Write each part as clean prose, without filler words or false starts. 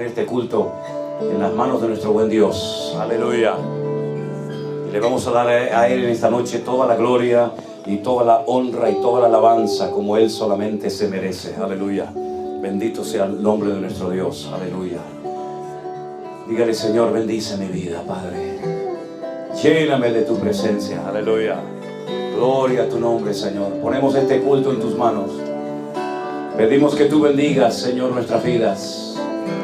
poner este culto en las manos de nuestro buen Dios. Aleluya. Y le vamos a dar a Él en esta noche toda la gloria y toda la honra y toda la alabanza como Él solamente se merece. Aleluya. Bendito sea el nombre de nuestro Dios. Aleluya. Dígale: Señor, bendice mi vida, Padre. Lléname de tu presencia. Aleluya. Gloria a tu nombre, Señor. Ponemos este culto en tus manos. Pedimos que tú bendigas, Señor, nuestras vidas.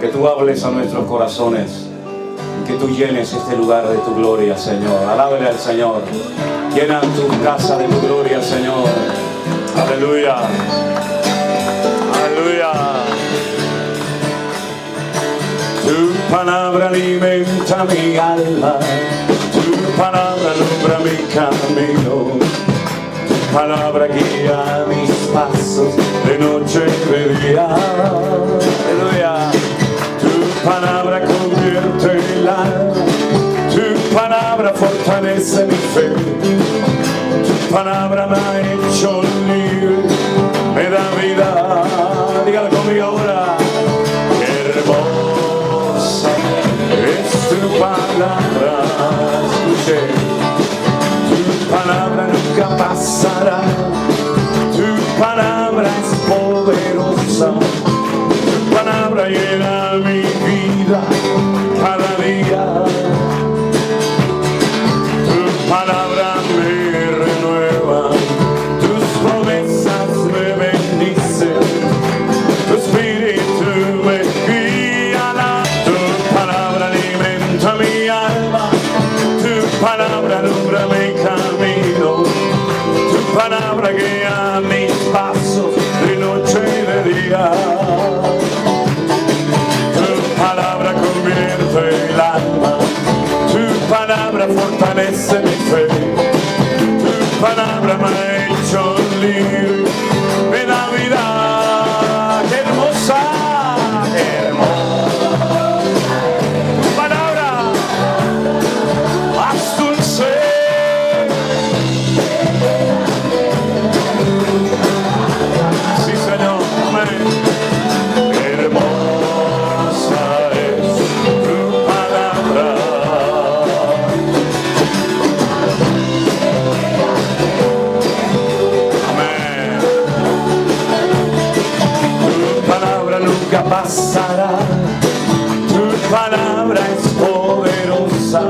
Que tú hables a nuestros corazones. Y que tú llenes este lugar de tu gloria, Señor. Alábele al Señor. Llena tu casa de tu gloria, Señor. Aleluya. Aleluya. Tu palabra alimenta mi alma. Tu palabra alumbra mi camino. Tu palabra guía mis pasos de noche y de día. Aleluya. Tu palabra convierte el alma. Tu palabra fortalece mi fe. Tu palabra me ha hecho libre, me da vida. Dígalo conmigo ahora. Qué hermosa es tu palabra. Escuche. Tu palabra nunca pasará. Tu palabra es poderosa. Tu palabra llena mi vida cada día. Tu palabra me renueva. Tus promesas me bendicen. Tu espíritu me guía. Tu palabra alimenta mi alma. Tu palabra alumbra mi camino. Tu palabra guía mis pasos de noche y de día. Tu palabra convierte el alma. Tu palabra fortalece mi fe. Tu palabra me ha hecho libre, me da vida. ¡Qué hermosa! ¡Qué hermosa! Tu palabra más dulce. Sí, Señor. Amén. Qué hermosa es tu palabra. Amén. Tu palabra nunca pasará. Tu palabra es poderosa.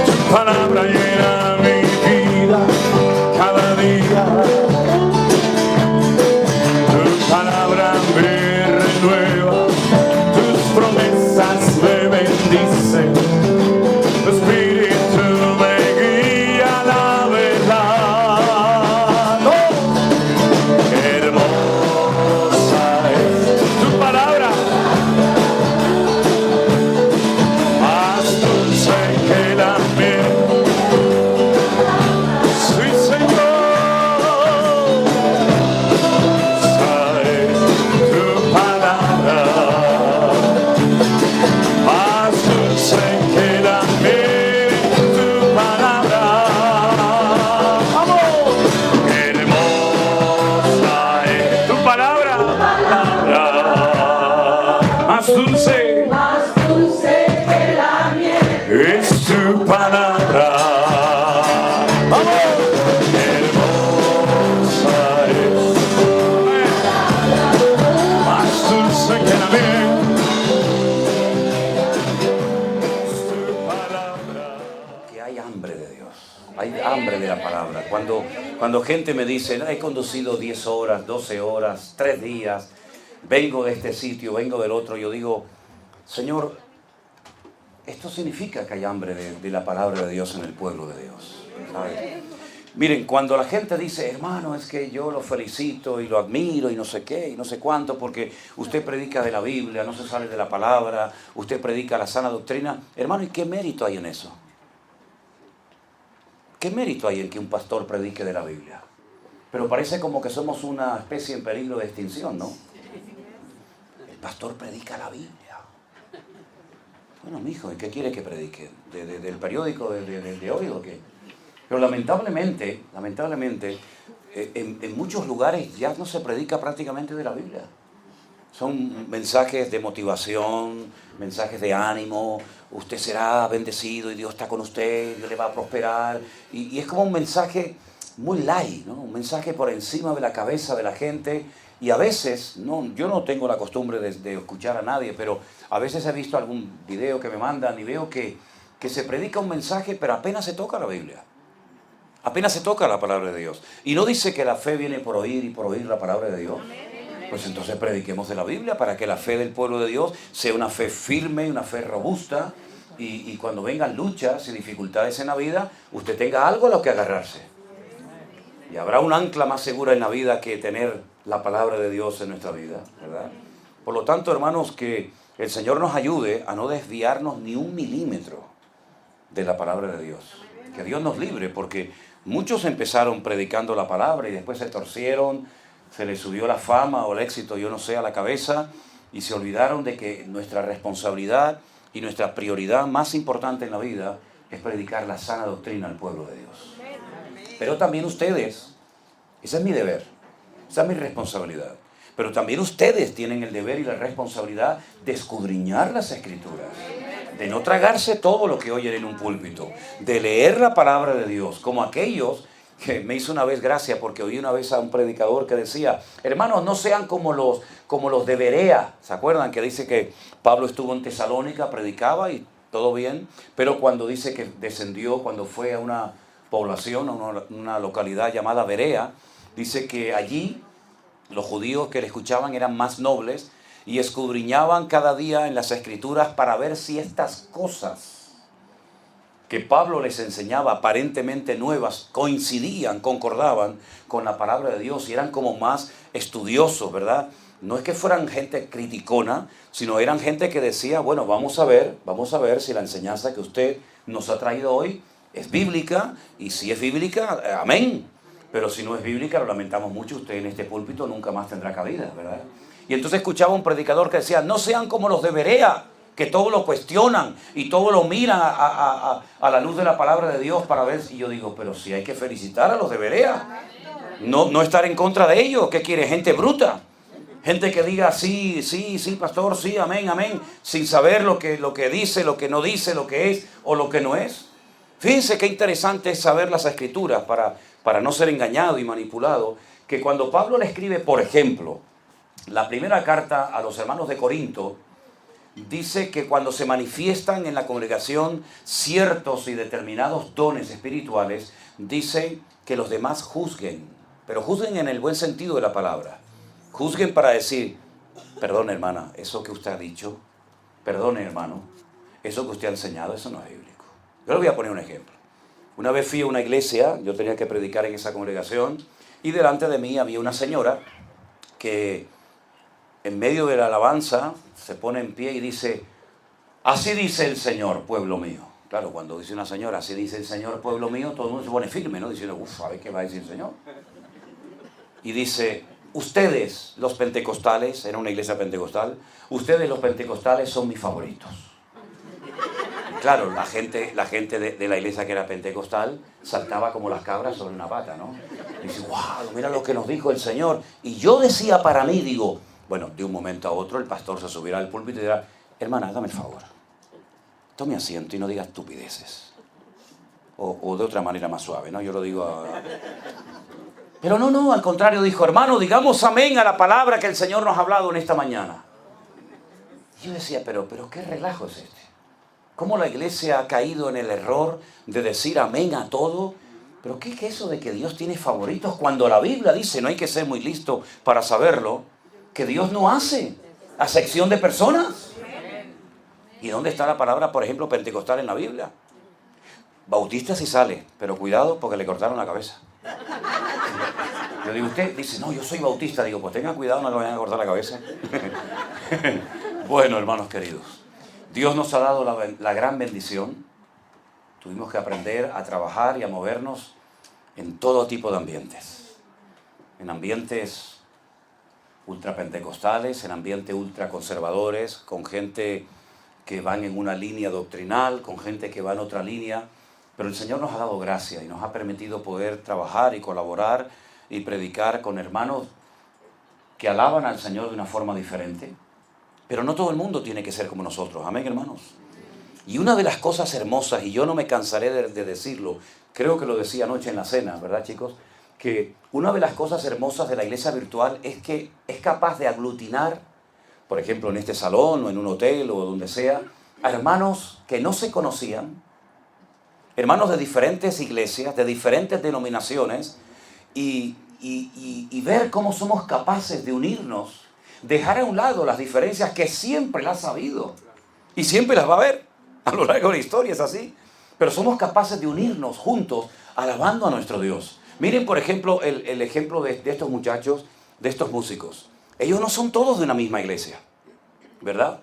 Tu palabra llena mi vida cada día. Tu palabra me renueva. Tus promesas me bendicen. Tu espíritu me guía a la verdad. ¡Oh! ¡Qué hermosa es tu palabra! Más dulce que la miel. Sí, Señor. Esa es tu palabra. Más dulce que la miel. Tu palabra. ¡Vamos! ¡Qué hermosa es tu palabra! Más dulce es tu palabra. ¡Vamos! ¡Qué hermosa es! Más dulce que la miel es tu palabra. Que hay hambre de Dios. Hay hambre de la palabra. Cuando gente me dice: he conducido 10 horas, 12 horas, 3 días, vengo de este sitio, vengo del otro, yo digo: Señor, esto significa que hay hambre de la palabra de Dios en el pueblo de Dios, ¿sabe? Miren, cuando la gente dice: hermano, es que yo lo felicito y lo admiro y no sé qué y no sé cuánto, porque usted predica de la Biblia, no se sale de la palabra, usted predica la sana doctrina. Hermano, ¿y qué mérito hay en eso? ¿Qué mérito hay en que un pastor predique de la Biblia? Pero parece como que somos una especie en peligro de extinción, ¿no? El pastor predica la Biblia. Bueno, mijo, ¿y qué quiere que predique? ¿Del periódico de hoy o qué? Pero lamentablemente, en muchos lugares ya no se predica prácticamente de la Biblia. Son mensajes de motivación, mensajes de ánimo. Usted será bendecido y Dios está con usted, Dios le va a prosperar. Y es como un mensaje muy light, ¿no? Un mensaje por encima de la cabeza de la gente. Y a veces, yo no tengo la costumbre de escuchar a nadie, pero a veces he visto algún video que me mandan y veo que se predica un mensaje, pero apenas se toca la Biblia. Apenas se toca la palabra de Dios. Y no dice que la fe viene por oír y por oír la palabra de Dios. Pues entonces prediquemos de la Biblia para que la fe del pueblo de Dios sea una fe firme, una fe robusta. Y cuando vengan luchas y dificultades en la vida, usted tenga algo a lo que agarrarse. Y habrá un ancla más segura en la vida que tener la palabra de Dios en nuestra vida, ¿verdad? Por lo tanto, hermanos, que el Señor nos ayude a no desviarnos ni un milímetro de la palabra de Dios. Que Dios nos libre, porque muchos empezaron predicando la palabra y después se torcieron, se les subió la fama o el éxito, yo no sé, a la cabeza, y se olvidaron de que nuestra responsabilidad y nuestra prioridad más importante en la vida es predicar la sana doctrina al pueblo de Dios. Pero también ustedes, ese es mi deber, esa es mi responsabilidad. Pero también ustedes tienen el deber y la responsabilidad de escudriñar las Escrituras, de no tragarse todo lo que oyen en un púlpito, de leer la palabra de Dios, como aquellos que me hizo una vez gracia, porque oí una vez a un predicador que decía: hermanos, no sean como los de Berea. ¿Se acuerdan que dice que Pablo estuvo en Tesalónica, predicaba y todo bien? Pero cuando dice que descendió, cuando fue a una población, a una localidad llamada Berea, dice que allí los judíos que le escuchaban eran más nobles y escudriñaban cada día en las Escrituras para ver si estas cosas que Pablo les enseñaba, aparentemente nuevas, coincidían, concordaban con la palabra de Dios y eran como más estudiosos, ¿verdad? No es que fueran gente criticona, sino eran gente que decía: bueno, vamos a ver si la enseñanza que usted nos ha traído hoy es bíblica, y si es bíblica, amén. Pero si no es bíblica, lo lamentamos mucho, usted en este púlpito nunca más tendrá cabida, ¿verdad? Y entonces escuchaba un predicador que decía: no sean como los de Berea, que todo lo cuestionan y todo lo miran a la luz de la palabra de Dios para ver. Y yo digo: pero si hay que felicitar a los de Berea, no estar en contra de ellos. ¿Qué quiere? Gente bruta, gente que diga sí, sí, sí, pastor, sí, amén, amén, sin saber lo que dice, lo que no dice, lo que es o lo que no es. Fíjense qué interesante es saber las Escrituras para no ser engañado y manipulado. Que cuando Pablo le escribe, por ejemplo, la primera carta a los hermanos de Corinto, dice que cuando se manifiestan en la congregación ciertos y determinados dones espirituales, dice que los demás juzguen, pero juzguen en el buen sentido de la palabra. Juzguen para decir: perdone, hermana, eso que usted ha dicho, perdone, hermano, eso que usted ha enseñado, eso no es bíblico. Yo le voy a poner un ejemplo. Una vez fui a una iglesia, yo tenía que predicar en esa congregación, y delante de mí había una señora que en medio de la alabanza se pone en pie y dice: así dice el Señor, pueblo mío. Claro, cuando dice una señora, así dice el Señor, pueblo mío, todo el mundo se pone firme, ¿no? Diciendo: a ver qué va a decir el Señor. Y dice: ustedes, los pentecostales, era una iglesia pentecostal, ustedes, los pentecostales, son mis favoritos. Claro, la gente de la iglesia que era pentecostal saltaba como las cabras sobre una pata, ¿no? Y dice: wow, mira lo que nos dijo el Señor. Y yo decía para mí, digo, bueno, de un momento a otro el pastor se subirá al púlpito y dirá: hermana, hágame el favor, tome asiento y no diga estupideces. O de otra manera más suave, ¿no? Yo lo digo Pero no, al contrario, dijo: hermano, digamos amén a la palabra que el Señor nos ha hablado en esta mañana. Y yo decía: pero qué relajo es este. ¿Cómo la iglesia ha caído en el error de decir amén a todo? ¿Pero qué es eso de que Dios tiene favoritos? Cuando la Biblia dice, no hay que ser muy listo para saberlo, que Dios no hace acepción de personas. ¿Y dónde está la palabra, por ejemplo, pentecostal en la Biblia? Bautista sí sale, pero cuidado porque le cortaron la cabeza. Yo digo: usted dice: no, yo soy bautista. Digo: pues tenga cuidado, no le vayan a cortar la cabeza. Bueno, hermanos queridos, Dios nos ha dado la gran bendición. Tuvimos que aprender a trabajar y a movernos en todo tipo de ambientes. En ambientes ultrapentecostales, en ambientes ultraconservadores, con gente que van en una línea doctrinal, con gente que va en otra línea. Pero el Señor nos ha dado gracia y nos ha permitido poder trabajar y colaborar y predicar con hermanos que alaban al Señor de una forma diferente, pero no todo el mundo tiene que ser como nosotros. Amén, hermanos. Y una de las cosas hermosas, y yo no me cansaré de decirlo, creo que lo decía anoche en la cena, ¿verdad, chicos? Que una de las cosas hermosas de la iglesia virtual es que es capaz de aglutinar, por ejemplo, en este salón o en un hotel o donde sea, a hermanos que no se conocían, hermanos de diferentes iglesias, de diferentes denominaciones, y ver cómo somos capaces de unirnos, dejar a un lado las diferencias que siempre las ha habido y siempre las va a haber a lo largo de la historia, es así, pero somos capaces de unirnos juntos alabando a nuestro Dios. Miren, por ejemplo, el ejemplo de estos muchachos, de estos músicos. Ellos no son todos de una misma iglesia, ¿verdad?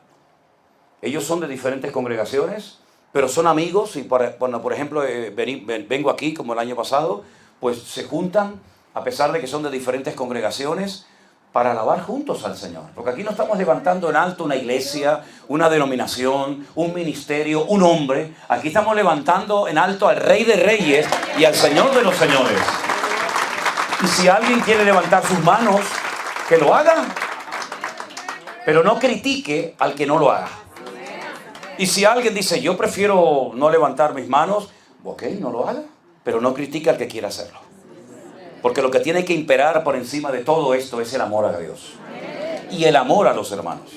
Ellos son de diferentes congregaciones, pero son amigos y cuando, por ejemplo, vengo aquí como el año pasado, pues se juntan, a pesar de que son de diferentes congregaciones, para alabar juntos al Señor. Porque aquí no estamos levantando en alto una iglesia, una denominación, un ministerio, un hombre. Aquí estamos levantando en alto al Rey de Reyes y al Señor de los Señores. Y si alguien quiere levantar sus manos, que lo haga, pero no critique al que no lo haga. Y si alguien dice, yo prefiero no levantar mis manos, ok, no lo haga, pero no critique al que quiera hacerlo. Porque lo que tiene que imperar por encima de todo esto es el amor a Dios. Y el amor a los hermanos.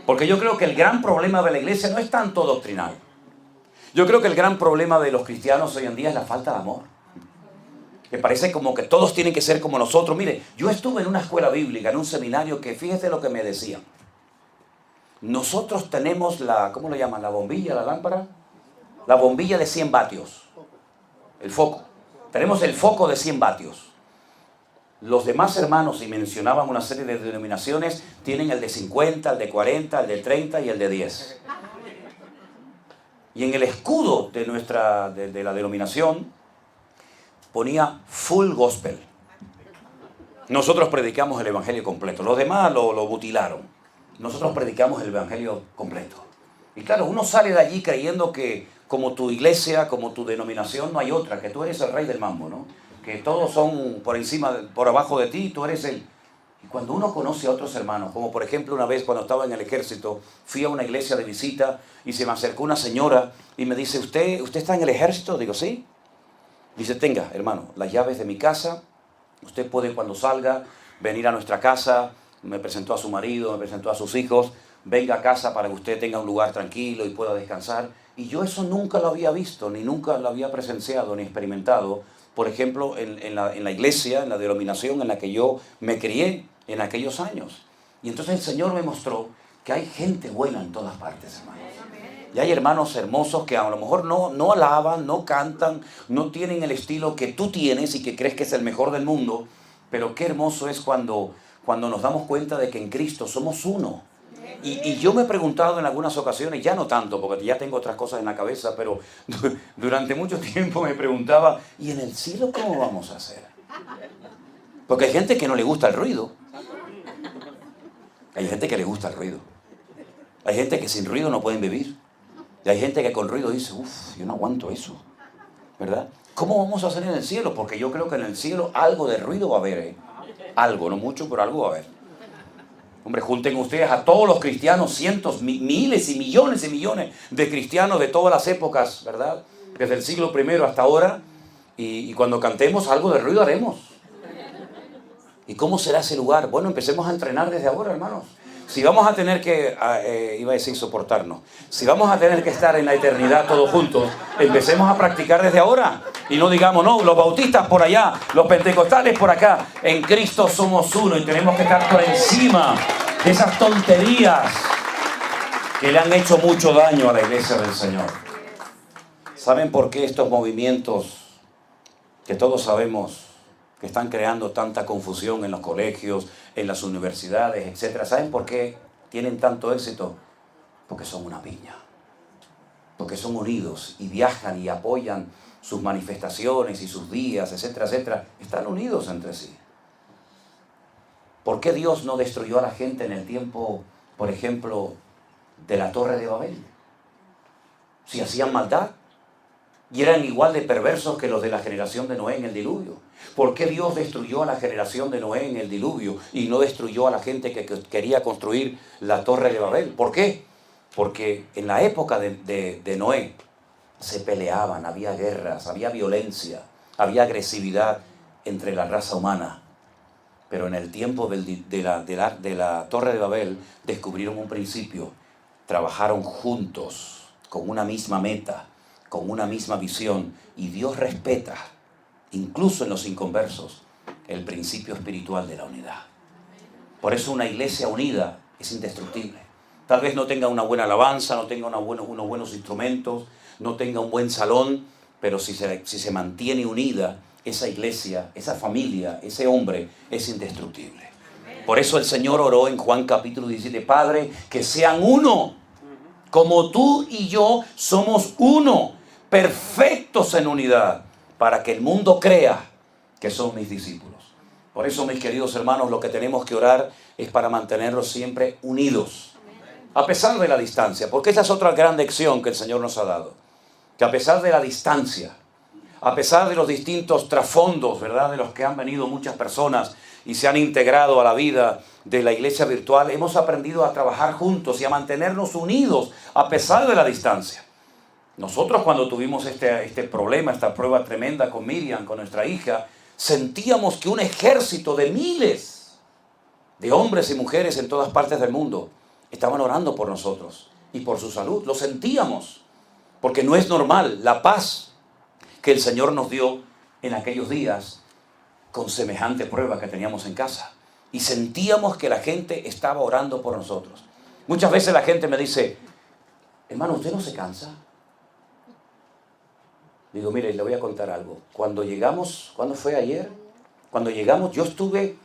Porque yo creo que el gran problema de la iglesia no es tanto doctrinal. Yo creo que el gran problema de los cristianos hoy en día es la falta de amor. Que parece como que todos tienen que ser como nosotros. Mire, yo estuve en una escuela bíblica, en un seminario, que fíjese lo que me decían. Nosotros tenemos ¿cómo le llaman? ¿La bombilla, la lámpara? La bombilla de 100 vatios. El foco. Tenemos el foco de 100 vatios. Los demás hermanos, y mencionaban una serie de denominaciones, tienen el de 50, el de 40, el de 30 y el de 10. Y en el escudo de la denominación ponía full gospel. Nosotros predicamos el evangelio completo. Los demás lo mutilaron. Nosotros predicamos el evangelio completo. Y claro, uno sale de allí creyendo que como tu iglesia, como tu denominación, no hay otra, que tú eres el rey del mambo, ¿no? Que todos son por encima, por abajo de ti, tú eres el... Y cuando uno conoce a otros hermanos, como por ejemplo una vez cuando estaba en el ejército, fui a una iglesia de visita y se me acercó una señora y me dice, ¿Usted está en el ejército? Digo, sí. Dice, tenga, hermano, las llaves de mi casa, usted puede cuando salga venir a nuestra casa. Me presentó a su marido, me presentó a sus hijos, venga a casa para que usted tenga un lugar tranquilo y pueda descansar. Y yo eso nunca lo había visto, ni nunca lo había presenciado, ni experimentado, por ejemplo, en la iglesia, en la denominación en la que yo me crié en aquellos años. Y entonces el Señor me mostró que hay gente buena en todas partes, hermanos. Y hay hermanos hermosos que a lo mejor no alaban, no cantan, no tienen el estilo que tú tienes y que crees que es el mejor del mundo, pero qué hermoso es cuando nos damos cuenta de que en Cristo somos uno. Y yo me he preguntado en algunas ocasiones, ya no tanto, porque ya tengo otras cosas en la cabeza, pero durante mucho tiempo me preguntaba, ¿y en el cielo cómo vamos a hacer? Porque hay gente que no le gusta el ruido. Hay gente que le gusta el ruido. Hay gente que sin ruido no pueden vivir. Y hay gente que con ruido dice, yo no aguanto eso, ¿verdad? ¿Cómo vamos a hacer en el cielo? Porque yo creo que en el cielo algo de ruido va a haber, ¿eh? Algo, no mucho, pero algo va a haber. Hombre, junten ustedes a todos los cristianos, cientos, miles y millones de cristianos de todas las épocas, ¿verdad? Desde el siglo I hasta ahora. Y cuando cantemos, algo de ruido haremos. ¿Y cómo será ese lugar? Bueno, empecemos a entrenar desde ahora, hermanos. Si vamos a tener que, iba a decir soportarnos, si vamos a tener que estar en la eternidad todos juntos, empecemos a practicar desde ahora. Y no digamos, no, los bautistas por allá, los pentecostales por acá. En Cristo somos uno y tenemos que estar por encima de esas tonterías que le han hecho mucho daño a la iglesia del Señor. ¿Saben por qué estos movimientos que todos sabemos que están creando tanta confusión en los colegios, en las universidades, etcétera? ¿Saben por qué tienen tanto éxito? Porque son una piña. Porque son unidos y viajan y apoyan sus manifestaciones y sus días, etcétera, etcétera. Están unidos entre sí. ¿Por qué Dios no destruyó a la gente en el tiempo, por ejemplo, de la Torre de Babel? Si hacían maldad, y eran igual de perversos que los de la generación de Noé en el diluvio. ¿Por qué Dios destruyó a la generación de Noé en el diluvio y no destruyó a la gente que quería construir la torre de Babel? ¿Por qué? Porque en la época de Noé se peleaban, había guerras, había violencia, había agresividad entre la raza humana. Pero en el tiempo de la torre de Babel descubrieron un principio. Trabajaron juntos, con una misma meta, con una misma visión. Y Dios respeta, incluso en los inconversos, el principio espiritual de la unidad. Por eso una iglesia unida es indestructible. Tal vez no tenga una buena alabanza, no tenga unos buenos instrumentos, no tenga un buen salón, pero si se mantiene unida, esa iglesia, esa familia, ese hombre es indestructible. Por eso el Señor oró en Juan capítulo 17, Padre, que sean uno, como tú y yo somos uno, perfectos en unidad, para que el mundo crea que son mis discípulos. Por eso, mis queridos hermanos, lo que tenemos que orar es para mantenerlos siempre unidos, a pesar de la distancia, porque esa es otra gran lección que el Señor nos ha dado, que a pesar de la distancia, a pesar de los distintos trasfondos, ¿verdad?, de los que han venido muchas personas y se han integrado a la vida de la iglesia virtual, hemos aprendido a trabajar juntos y a mantenernos unidos a pesar de la distancia. Nosotros cuando tuvimos este problema, esta prueba tremenda con Miriam, con nuestra hija, sentíamos que un ejército de miles de hombres y mujeres en todas partes del mundo estaban orando por nosotros y por su salud. Lo sentíamos, porque no es normal la paz que el Señor nos dio en aquellos días con semejante prueba que teníamos en casa. Y sentíamos que la gente estaba orando por nosotros. Muchas veces la gente me dice, hermano, ¿usted no se cansa? Digo, mire, le voy a contar algo. Cuando llegamos, ¿cuándo fue ayer? Cuando llegamos, yo estuve,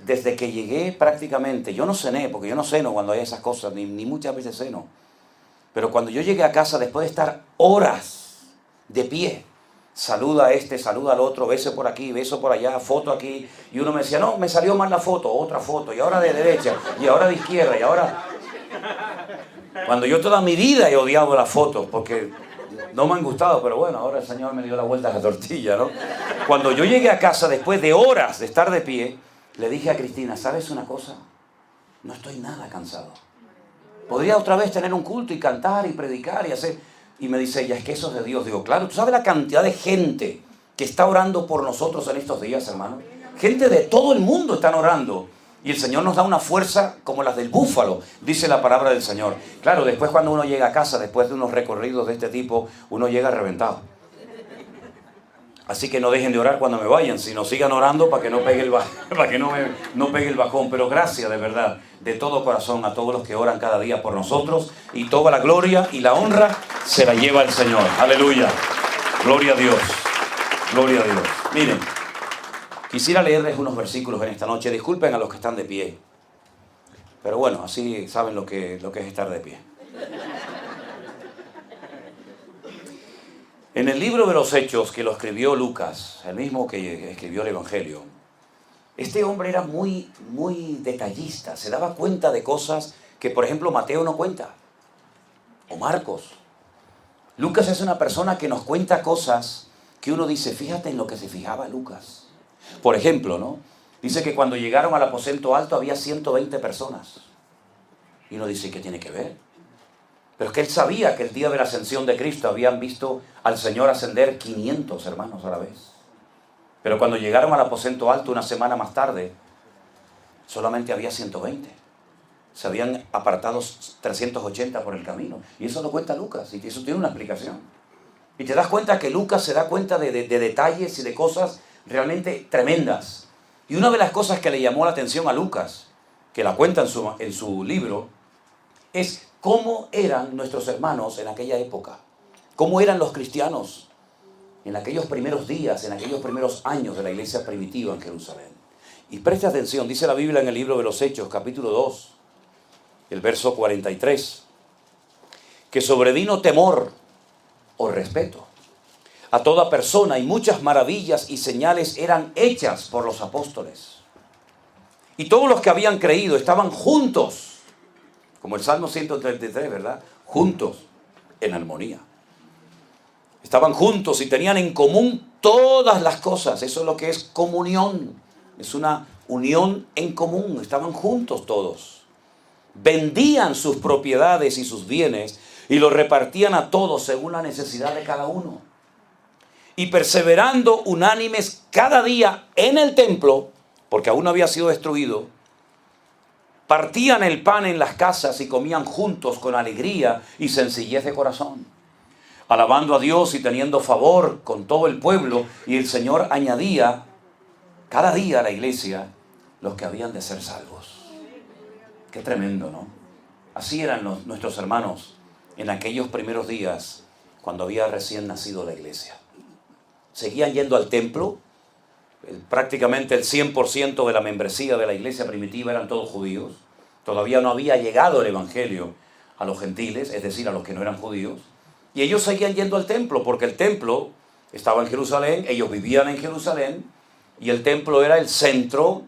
desde que llegué prácticamente, yo no cené, porque yo no ceno cuando hay esas cosas, ni muchas veces ceno. Pero cuando yo llegué a casa, después de estar horas de pie, saluda a este, saluda al otro, beso por aquí, beso por allá, foto aquí. Y uno me decía, no, me salió mal la foto, otra foto, y ahora de derecha, y ahora de izquierda, y ahora... Cuando yo toda mi vida he odiado las fotos, porque no me han gustado, pero bueno, ahora el Señor me dio la vuelta a la tortilla, ¿no? Cuando yo llegué a casa, después de horas de estar de pie, le dije a Cristina, ¿sabes una cosa? No estoy nada cansado. Podría otra vez tener un culto y cantar y predicar y hacer... Y me dice ella, es que eso es de Dios. Digo, claro, ¿tú sabes la cantidad de gente que está orando por nosotros en estos días, hermano? Gente de todo el mundo están orando. Y el Señor nos da una fuerza como las del búfalo, dice la palabra del Señor. Claro, después cuando uno llega a casa, después de unos recorridos de este tipo, uno llega reventado. Así que no dejen de orar cuando me vayan, sino sigan orando para que no pegue no pegue el bajón. Pero gracias de verdad, de todo corazón, a todos los que oran cada día por nosotros. Y toda la gloria y la honra se la lleva el Señor. Aleluya. Gloria a Dios. Gloria a Dios. Miren, quisiera leerles unos versículos en esta noche. Disculpen a los que están de pie. Pero bueno, así saben lo que es estar de pie. En el libro de los Hechos, que lo escribió Lucas, el mismo que escribió el Evangelio, este hombre era muy detallista, se daba cuenta de cosas que, por ejemplo, Mateo no cuenta, o Marcos. Lucas es una persona que nos cuenta cosas que uno dice, fíjate en lo que se fijaba Lucas. Por ejemplo, ¿no? Dice que cuando llegaron al aposento alto había 120 personas. Y uno dice, ¿qué tiene que ver? Pero es que él sabía que el día de la ascensión de Cristo habían visto al Señor ascender 500 hermanos a la vez. Pero cuando llegaron al aposento alto una semana más tarde, solamente había 120. Se habían apartado 380 por el camino. Y eso lo cuenta Lucas, y eso tiene una explicación. Y te das cuenta que Lucas se da cuenta de detalles y de cosas realmente tremendas. Y una de las cosas que le llamó la atención a Lucas, que la cuenta en su libro, es cómo eran nuestros hermanos en aquella época, cómo eran los cristianos en aquellos primeros días, en aquellos primeros años de la iglesia primitiva en Jerusalén. Y preste atención, dice la Biblia en el libro de los Hechos, capítulo 2, el verso 43, que sobrevino temor o respeto a toda persona y muchas maravillas y señales eran hechas por los apóstoles. Y todos los que habían creído estaban juntos, como el Salmo 133, ¿verdad? Juntos, en armonía. estaban juntos y tenían en común todas las cosas. Eso es lo que es comunión. Es una unión en común. Estaban juntos todos. Vendían sus propiedades y sus bienes y los repartían a todos según la necesidad de cada uno. Y perseverando unánimes cada día en el templo, porque aún no había sido destruido, partían el pan en las casas y comían juntos con alegría y sencillez de corazón, alabando a Dios y teniendo favor con todo el pueblo. Y el Señor añadía cada día a la iglesia los que habían de ser salvos. Qué tremendo, ¿no? Así eran nuestros hermanos en aquellos primeros días cuando había recién nacido la iglesia. Seguían yendo al templo. Prácticamente el 100% de la membresía de la iglesia primitiva eran todos judíos. Todavía no había llegado el evangelio a los gentiles, es decir, a los que no eran judíos. Y ellos seguían yendo al templo porque el templo estaba en Jerusalén, ellos vivían en Jerusalén y el templo era el centro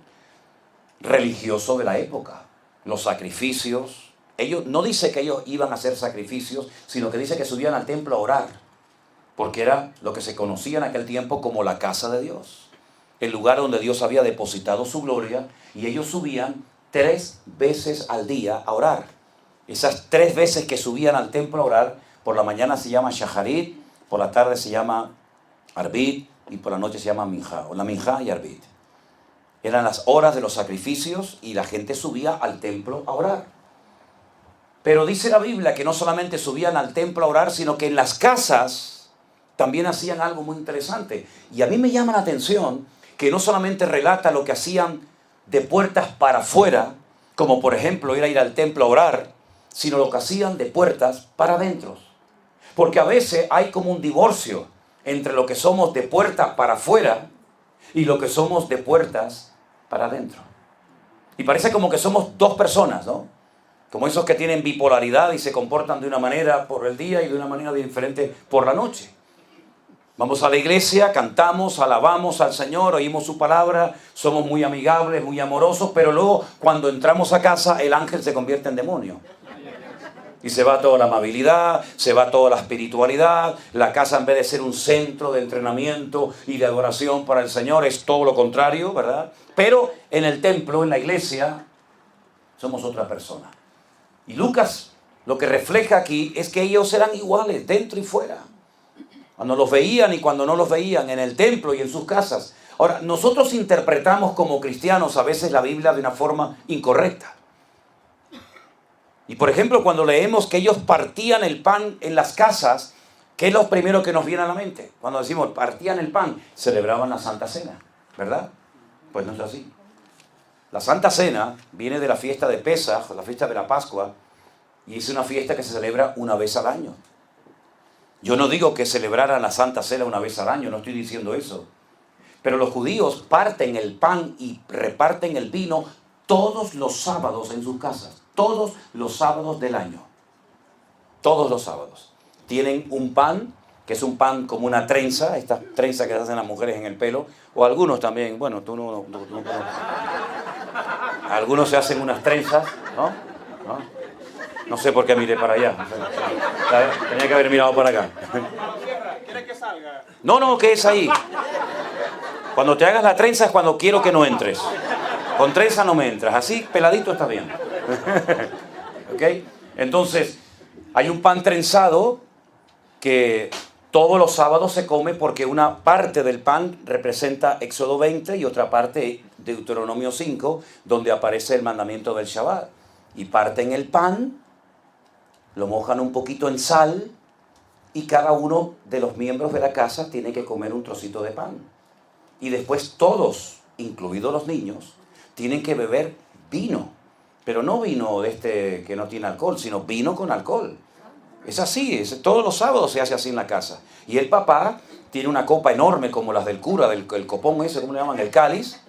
religioso de la época. Los sacrificios. Ellos no dice que ellos iban a hacer sacrificios, sino que dice que subían al templo a orar, porque era lo que se conocía en aquel tiempo como la casa de Dios, el lugar donde Dios había depositado su gloria, y ellos subían 3 veces al día a orar. Esas 3 veces que subían al templo a orar, por la mañana se llama Shaharit, por la tarde se llama Arbit y por la noche se llama Minjá, o la Minjá y Arbit. Eran las horas de los sacrificios y la gente subía al templo a orar. Pero dice la Biblia que no solamente subían al templo a orar, sino que en las casas también hacían algo muy interesante. Y a mí me llama la atención que no solamente relata lo que hacían de puertas para afuera, como por ejemplo ir al templo a orar, sino lo que hacían de puertas para adentro. Porque a veces hay como un divorcio entre lo que somos de puertas para afuera y lo que somos de puertas para adentro. Y parece como que somos 2 personas, ¿no? Como esos que tienen bipolaridad y se comportan de una manera por el día y de una manera diferente por la noche. Vamos a la iglesia, cantamos, alabamos al Señor, oímos su palabra, somos muy amigables, muy amorosos, pero luego cuando entramos a casa el ángel se convierte en demonio. Y se va toda la amabilidad, se va toda la espiritualidad. La casa, en vez de ser un centro de entrenamiento y de adoración para el Señor, es todo lo contrario, ¿verdad? Pero en el templo, en la iglesia, somos otra persona. Y Lucas lo que refleja aquí es que ellos eran iguales, dentro y fuera. Cuando los veían y cuando no los veían, en el templo y en sus casas. Ahora, nosotros interpretamos como cristianos a veces la Biblia de una forma incorrecta. Y por ejemplo, cuando leemos que ellos partían el pan en las casas, ¿qué es lo primero que nos viene a la mente? Cuando decimos partían el pan, celebraban la Santa Cena, ¿verdad? Pues no es así. La Santa Cena viene de la fiesta de Pesaj, la fiesta de la Pascua, y es una fiesta que se celebra una vez al año. Yo no digo que celebraran la Santa Cena una vez al año, no estoy diciendo eso. Pero los judíos parten el pan y reparten el vino todos los sábados en sus casas. Todos los sábados del año. Todos los sábados. Tienen un pan, que es un pan como una trenza, estas trenzas que se hacen las mujeres en el pelo, o algunos también, bueno, tú no. Algunos se hacen unas trenzas, ¿no? No sé por qué miré para allá. Tenía que haber mirado para acá. ¿Quieres que salga? No, ¿qué es ahí? Cuando te hagas la trenza es cuando quiero que no entres. Con trenza no me entras, así peladito está bien. ¿Ok? Entonces, hay un pan trenzado que todos los sábados se come porque una parte del pan representa Éxodo 20 y otra parte Deuteronomio 5, donde aparece el mandamiento del Shabbat. Y parten el pan, lo mojan un poquito en sal y cada uno de los miembros de la casa tiene que comer un trocito de pan. Y después todos, incluidos los niños, tienen que beber vino. Pero no vino de este que no tiene alcohol, sino vino con alcohol. Es así, todos los sábados se hace así en la casa. Y el papá tiene una copa enorme como las del cura, el copón ese, ¿cómo le llaman? El cáliz.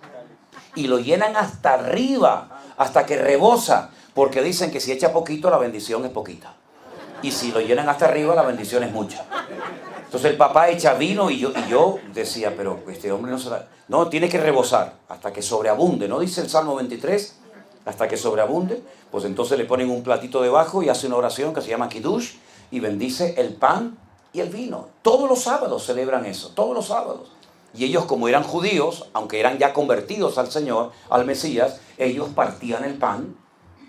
Y lo llenan hasta arriba, hasta que rebosa. Porque dicen que si echa poquito, la bendición es poquita. Y si lo llenan hasta arriba, la bendición es mucha. Entonces el papá echa vino y yo decía, pero este hombre no se la... No, tiene que rebosar hasta que sobreabunde. ¿No dice el Salmo 23? Hasta que sobreabunde. Pues entonces le ponen un platito debajo y hace una oración que se llama Kiddush y bendice el pan y el vino. Todos los sábados celebran eso, todos los sábados. Y ellos, como eran judíos, aunque eran ya convertidos al Señor, al Mesías, ellos partían el pan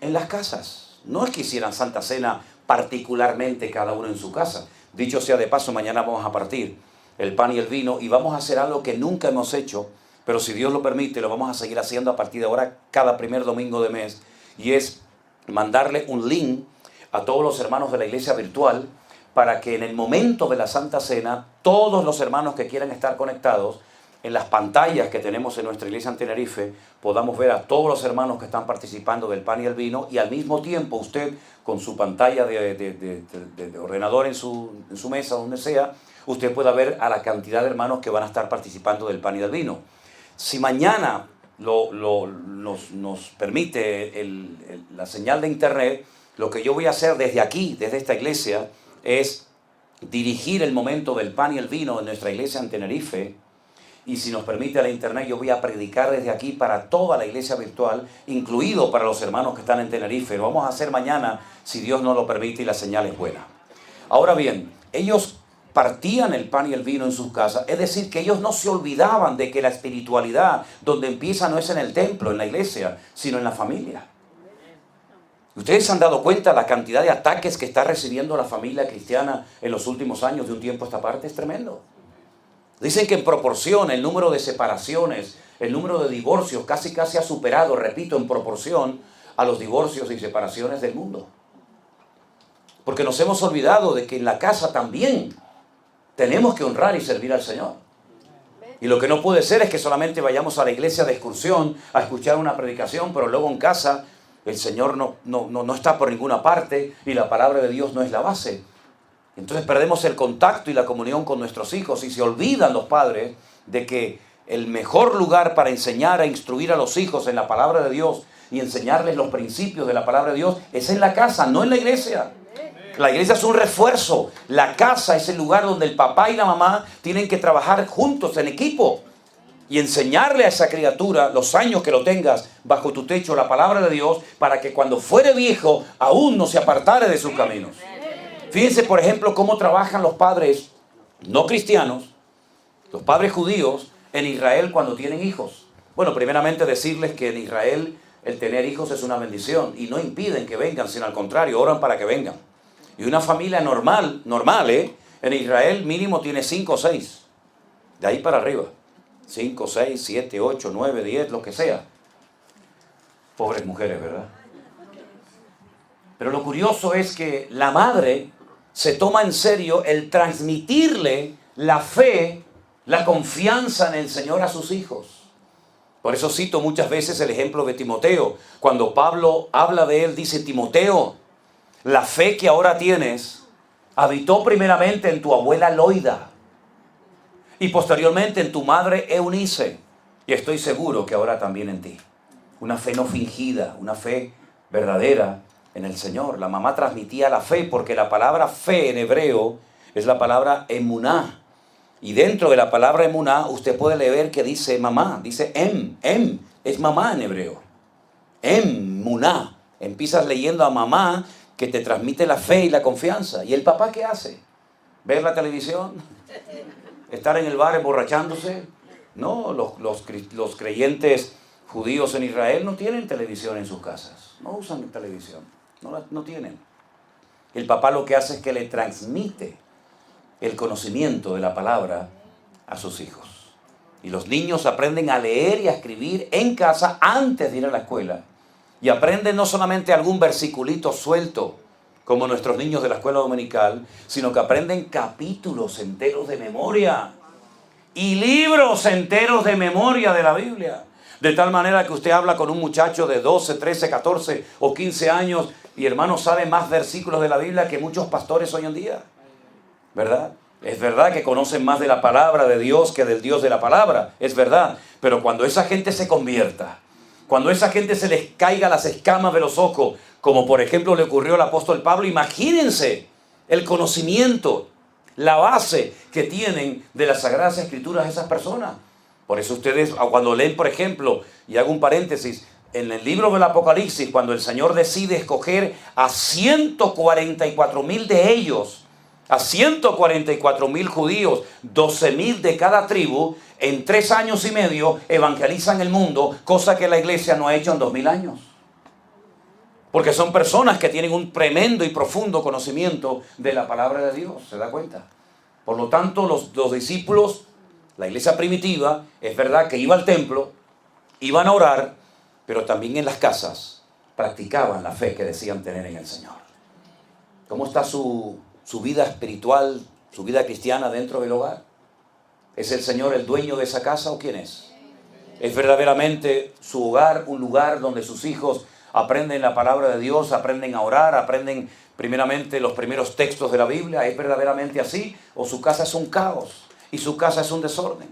en las casas. No es que hicieran Santa Cena particularmente cada uno en su casa. Dicho sea de paso, mañana vamos a partir el pan y el vino y vamos a hacer algo que nunca hemos hecho, pero si Dios lo permite, lo vamos a seguir haciendo a partir de ahora, cada primer domingo de mes, y es mandarle un link a todos los hermanos de la iglesia virtual para que en el momento de la Santa Cena, todos los hermanos que quieran estar conectados, en las pantallas que tenemos en nuestra iglesia en Tenerife, podamos ver a todos los hermanos que están participando del pan y el vino, y al mismo tiempo usted, con su pantalla de ordenador en su mesa, donde sea, usted pueda ver a la cantidad de hermanos que van a estar participando del pan y del vino. Si mañana nos permite la señal de internet, lo que yo voy a hacer desde aquí, desde esta iglesia, es dirigir el momento del pan y el vino en nuestra iglesia en Tenerife. Y si nos permite la internet, yo voy a predicar desde aquí para toda la iglesia virtual, incluido para los hermanos que están en Tenerife. Lo vamos a hacer mañana, si Dios nos lo permite y la señal es buena. Ahora bien, ellos partían el pan y el vino en sus casas. Es decir, que ellos no se olvidaban de que la espiritualidad donde empieza no es en el templo, en la iglesia, sino en la familia. ¿Ustedes se han dado cuenta la cantidad de ataques que está recibiendo la familia cristiana en los últimos años de un tiempo a esta parte? Es tremendo. Dicen que en proporción el número de separaciones, el número de divorcios casi ha superado, repito, en proporción a los divorcios y separaciones del mundo. Porque nos hemos olvidado de que en la casa también tenemos que honrar y servir al Señor. Y lo que no puede ser es que solamente vayamos a la iglesia de excursión a escuchar una predicación, pero luego en casa el Señor no está por ninguna parte y la palabra de Dios no es la base. Entonces perdemos el contacto y la comunión con nuestros hijos y se olvidan los padres de que el mejor lugar para enseñar e instruir a los hijos en la palabra de Dios y enseñarles los principios de la palabra de Dios es en la casa, no en la iglesia. La iglesia es un refuerzo. La casa es el lugar donde el papá y la mamá tienen que trabajar juntos en equipo y enseñarle a esa criatura, los años que lo tengas bajo tu techo, la palabra de Dios, para que cuando fuere viejo aún no se apartare de sus caminos. Fíjense, por ejemplo, cómo trabajan los padres no cristianos, los padres judíos en Israel cuando tienen hijos. Bueno, primeramente decirles que en Israel el tener hijos es una bendición y no impiden que vengan, sino al contrario, oran para que vengan. Y una familia normal, en Israel mínimo tiene 5 o 6. De ahí para arriba. 5, 6, 7, 8, 9, 10, lo que sea. Pobres mujeres, ¿verdad? Pero lo curioso es que la madre se toma en serio el transmitirle la fe, la confianza en el Señor a sus hijos. Por eso cito muchas veces el ejemplo de Timoteo. Cuando Pablo habla de él, dice: Timoteo, la fe que ahora tienes habitó primeramente en tu abuela Loida y posteriormente en tu madre Eunice, y estoy seguro que ahora también en ti. Una fe no fingida, una fe verdadera en el Señor. La mamá transmitía la fe, porque la palabra fe en hebreo es la palabra emuná. Y dentro de la palabra emuná usted puede leer que dice mamá, dice es mamá en hebreo. Emuná. Empiezas leyendo a mamá, que te transmite la fe y la confianza. ¿Y el papá qué hace? ¿Ver la televisión? ¿Estar en el bar emborrachándose? No, los creyentes judíos en Israel no tienen televisión en sus casas. No usan televisión. No tienen. El papá lo que hace es que le transmite el conocimiento de la palabra a sus hijos. Y los niños aprenden a leer y a escribir en casa antes de ir a la escuela. Y aprenden no solamente algún versiculito suelto, como nuestros niños de la escuela dominical, sino que aprenden capítulos enteros de memoria y libros enteros de memoria de la Biblia. De tal manera que usted habla con un muchacho de 12, 13, 14 o 15 años y, hermano, sabe más versículos de la Biblia que muchos pastores hoy en día. ¿Verdad? Es verdad que conocen más de la palabra de Dios que del Dios de la palabra. Es verdad. Pero cuando esa gente se convierta, cuando a esa gente se les caiga las escamas de los ojos, como por ejemplo le ocurrió al apóstol Pablo, imagínense el conocimiento, la base que tienen de las Sagradas Escrituras esas personas. Por eso ustedes, cuando leen, por ejemplo, y hago un paréntesis, en el libro del Apocalipsis, cuando el Señor decide escoger a 144,000 de ellos a 144,000 judíos, 12,000 de cada tribu, en 3 años y medio evangelizan el mundo, cosa que la iglesia no ha hecho en 2000 años. Porque son personas que tienen un tremendo y profundo conocimiento de la palabra de Dios, ¿se da cuenta? Por lo tanto, los discípulos, la iglesia primitiva, es verdad que iba al templo, iban a orar, pero también en las casas practicaban la fe que decían tener en el Señor. ¿Cómo está su vida espiritual, su vida cristiana dentro del hogar? ¿Es el Señor el dueño de esa casa o quién es? ¿Es verdaderamente su hogar un lugar donde sus hijos aprenden la palabra de Dios, aprenden a orar, aprenden primeramente los primeros textos de la Biblia? ¿Es verdaderamente así? ¿O su casa es un caos y su casa es un desorden?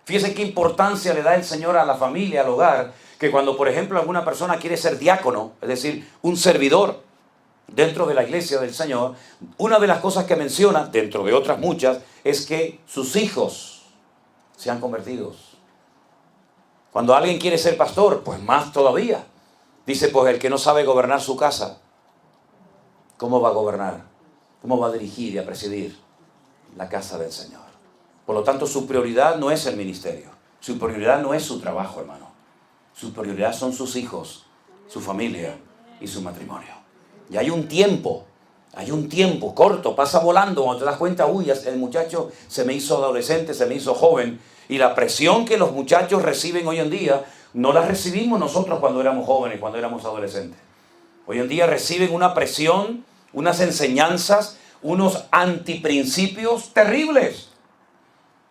Fíjense qué importancia le da el Señor a la familia, al hogar, que cuando, por ejemplo, alguna persona quiere ser diácono, es decir, un servidor dentro de la iglesia del Señor, una de las cosas que menciona, dentro de otras muchas, es que sus hijos sean convertidos. Cuando alguien quiere ser pastor, pues más todavía. Dice, pues el que no sabe gobernar su casa, ¿cómo va a gobernar? ¿Cómo va a dirigir y a presidir la casa del Señor? Por lo tanto, su prioridad no es el ministerio. Su prioridad no es su trabajo, hermano. Su prioridad son sus hijos, su familia y su matrimonio. Y hay un tiempo corto, pasa volando, cuando te das cuenta, uy, el muchacho se me hizo adolescente, se me hizo joven. Y la presión que los muchachos reciben hoy en día, no la recibimos nosotros cuando éramos jóvenes, cuando éramos adolescentes. Hoy en día reciben una presión, unas enseñanzas, unos antiprincipios terribles.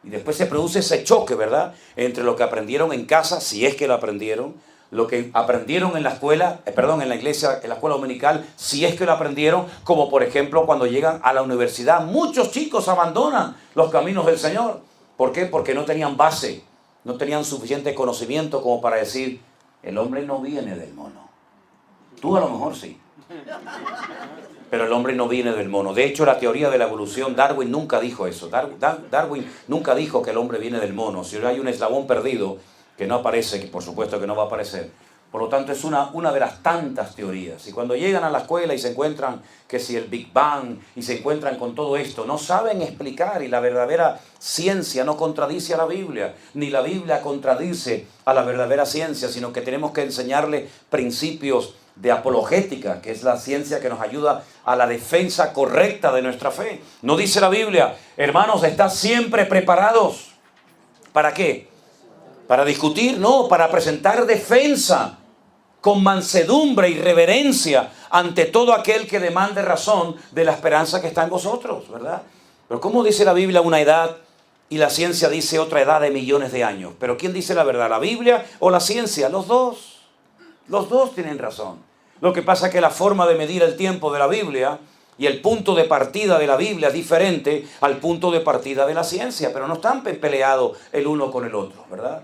Y después se produce ese choque, ¿verdad? Entre lo que aprendieron en casa, si es que lo aprendieron, lo que aprendieron en la escuela, en la iglesia, en la escuela dominical, si es que lo aprendieron, como por ejemplo cuando llegan a la universidad. Muchos chicos abandonan los caminos del Señor. ¿Por qué? Porque no tenían base, no tenían suficiente conocimiento como para decir, el hombre no viene del mono. Tú a lo mejor sí. Pero el hombre no viene del mono. De hecho, la teoría de la evolución, Darwin nunca dijo eso. Darwin nunca dijo que el hombre viene del mono. Si hay un eslabón perdido que no aparece, que por supuesto que no va a aparecer. Por lo tanto, es una de las tantas teorías. Y cuando llegan a la escuela y se encuentran que si el Big Bang y se encuentran con todo esto, no saben explicar, y la verdadera ciencia no contradice a la Biblia, ni la Biblia contradice a la verdadera ciencia, sino que tenemos que enseñarle principios de apologética, que es la ciencia que nos ayuda a la defensa correcta de nuestra fe. No dice la Biblia, hermanos, estad siempre preparados. ¿Para qué? ¿Para discutir? No, para presentar defensa con mansedumbre y reverencia ante todo aquel que demande razón de la esperanza que está en vosotros, ¿verdad? Pero ¿cómo dice la Biblia una edad y la ciencia dice otra edad de millones de años? ¿Pero quién dice la verdad, la Biblia o la ciencia? Los dos. Los dos tienen razón. Lo que pasa es que la forma de medir el tiempo de la Biblia y el punto de partida de la Biblia es diferente al punto de partida de la ciencia, pero no están peleados el uno con el otro, ¿verdad?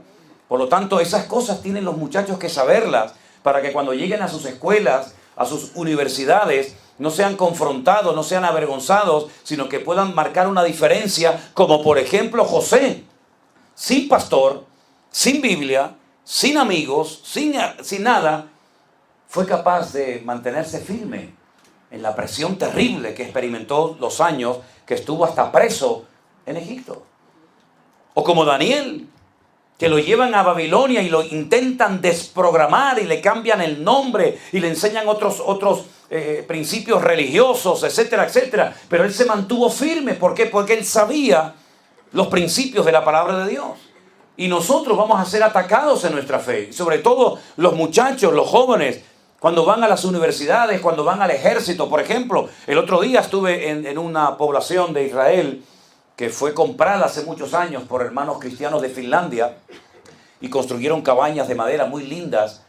Por lo tanto, esas cosas tienen los muchachos que saberlas para que cuando lleguen a sus escuelas, a sus universidades, no sean confrontados, no sean avergonzados, sino que puedan marcar una diferencia, como por ejemplo José, sin pastor, sin Biblia, sin amigos, sin nada, fue capaz de mantenerse firme en la presión terrible que experimentó los años que estuvo hasta preso en Egipto. O como Daniel, que lo llevan a Babilonia y lo intentan desprogramar y le cambian el nombre y le enseñan otros principios religiosos, etcétera, etcétera. Pero él se mantuvo firme. ¿Por qué? Porque él sabía los principios de la palabra de Dios. Y nosotros vamos a ser atacados en nuestra fe. Sobre todo los muchachos, los jóvenes, cuando van a las universidades, cuando van al ejército. Por ejemplo, el otro día estuve en una población de Israel que fue comprada hace muchos años por hermanos cristianos de Finlandia y construyeron cabañas de madera muy lindas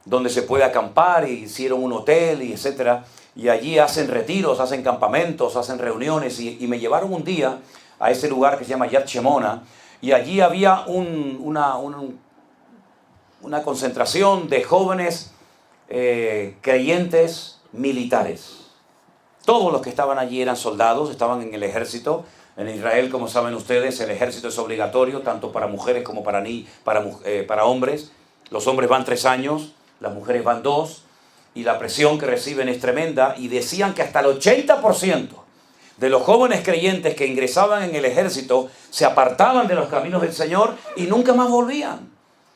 donde se puede acampar, y hicieron un hotel y etcétera, y allí hacen retiros, hacen campamentos, hacen reuniones, y me llevaron un día a ese lugar que se llama Yad Shemona, y allí había una concentración de jóvenes creyentes militares. Todos los que estaban allí eran soldados, estaban en el ejército. En Israel, como saben ustedes, el ejército es obligatorio, tanto para mujeres como para hombres. Los hombres van 3 años, las mujeres van 2, y la presión que reciben es tremenda, y decían que hasta el 80% de los jóvenes creyentes que ingresaban en el ejército se apartaban de los caminos del Señor y nunca más volvían.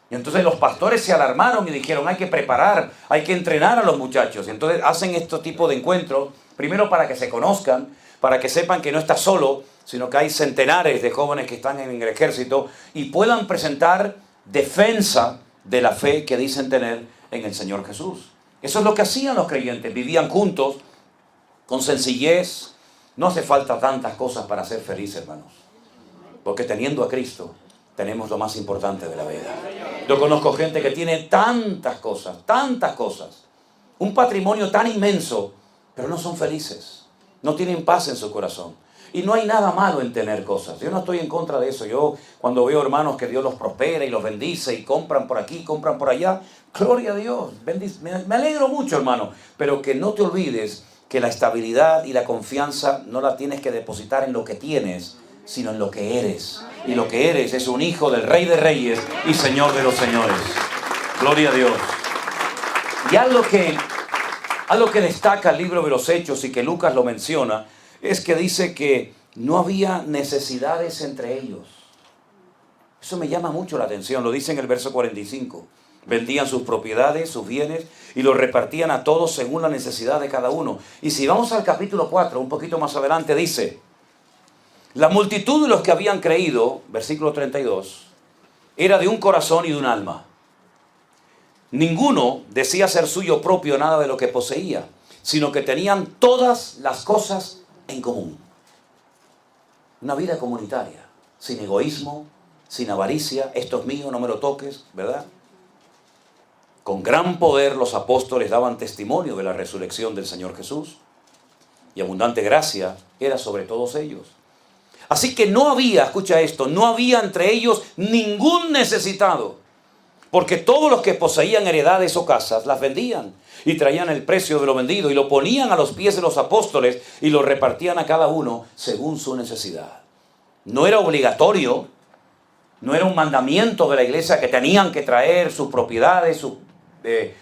Y entonces los pastores se alarmaron y dijeron, hay que preparar, hay que entrenar a los muchachos. Y entonces hacen este tipo de encuentros, primero para que se conozcan, para que sepan que no está solo, sino que hay centenares de jóvenes que están en el ejército y puedan presentar defensa de la fe que dicen tener en el Señor Jesús. Eso es lo que hacían los creyentes, vivían juntos, con sencillez. No hace falta tantas cosas para ser feliz, hermanos, porque teniendo a Cristo, tenemos lo más importante de la vida. Yo conozco gente que tiene tantas cosas, un patrimonio tan inmenso, pero no son felices, no tienen paz en su corazón. Y no hay nada malo en tener cosas. Yo no estoy en contra de eso. Yo cuando veo hermanos que Dios los prospera y los bendice y compran por aquí, compran por allá, gloria a Dios, me alegro mucho, hermano. Pero que no te olvides que la estabilidad y la confianza no la tienes que depositar en lo que tienes, sino en lo que eres. Y lo que eres es un hijo del Rey de Reyes y Señor de los Señores. Gloria a Dios. Y algo que destaca el libro de los Hechos y que Lucas lo menciona, es que dice que no había necesidades entre ellos. Eso me llama mucho la atención, lo dice en el verso 45. Vendían sus propiedades, sus bienes, y los repartían a todos según la necesidad de cada uno. Y si vamos al capítulo 4, un poquito más adelante, dice, la multitud de los que habían creído, versículo 32, era de un corazón y de un alma. Ninguno decía ser suyo propio nada de lo que poseía, sino que tenían todas las cosas en común. Una vida comunitaria, sin egoísmo, sin avaricia, esto es mío, no me lo toques, ¿verdad? Con gran poder los apóstoles daban testimonio de la resurrección del Señor Jesús, y abundante gracia era sobre todos ellos. Así que no había, escucha esto, no había entre ellos ningún necesitado, porque todos los que poseían heredades o casas las vendían y traían el precio de lo vendido y lo ponían a los pies de los apóstoles y lo repartían a cada uno según su necesidad. No era obligatorio, no era un mandamiento de la iglesia que tenían que traer sus propiedades, sus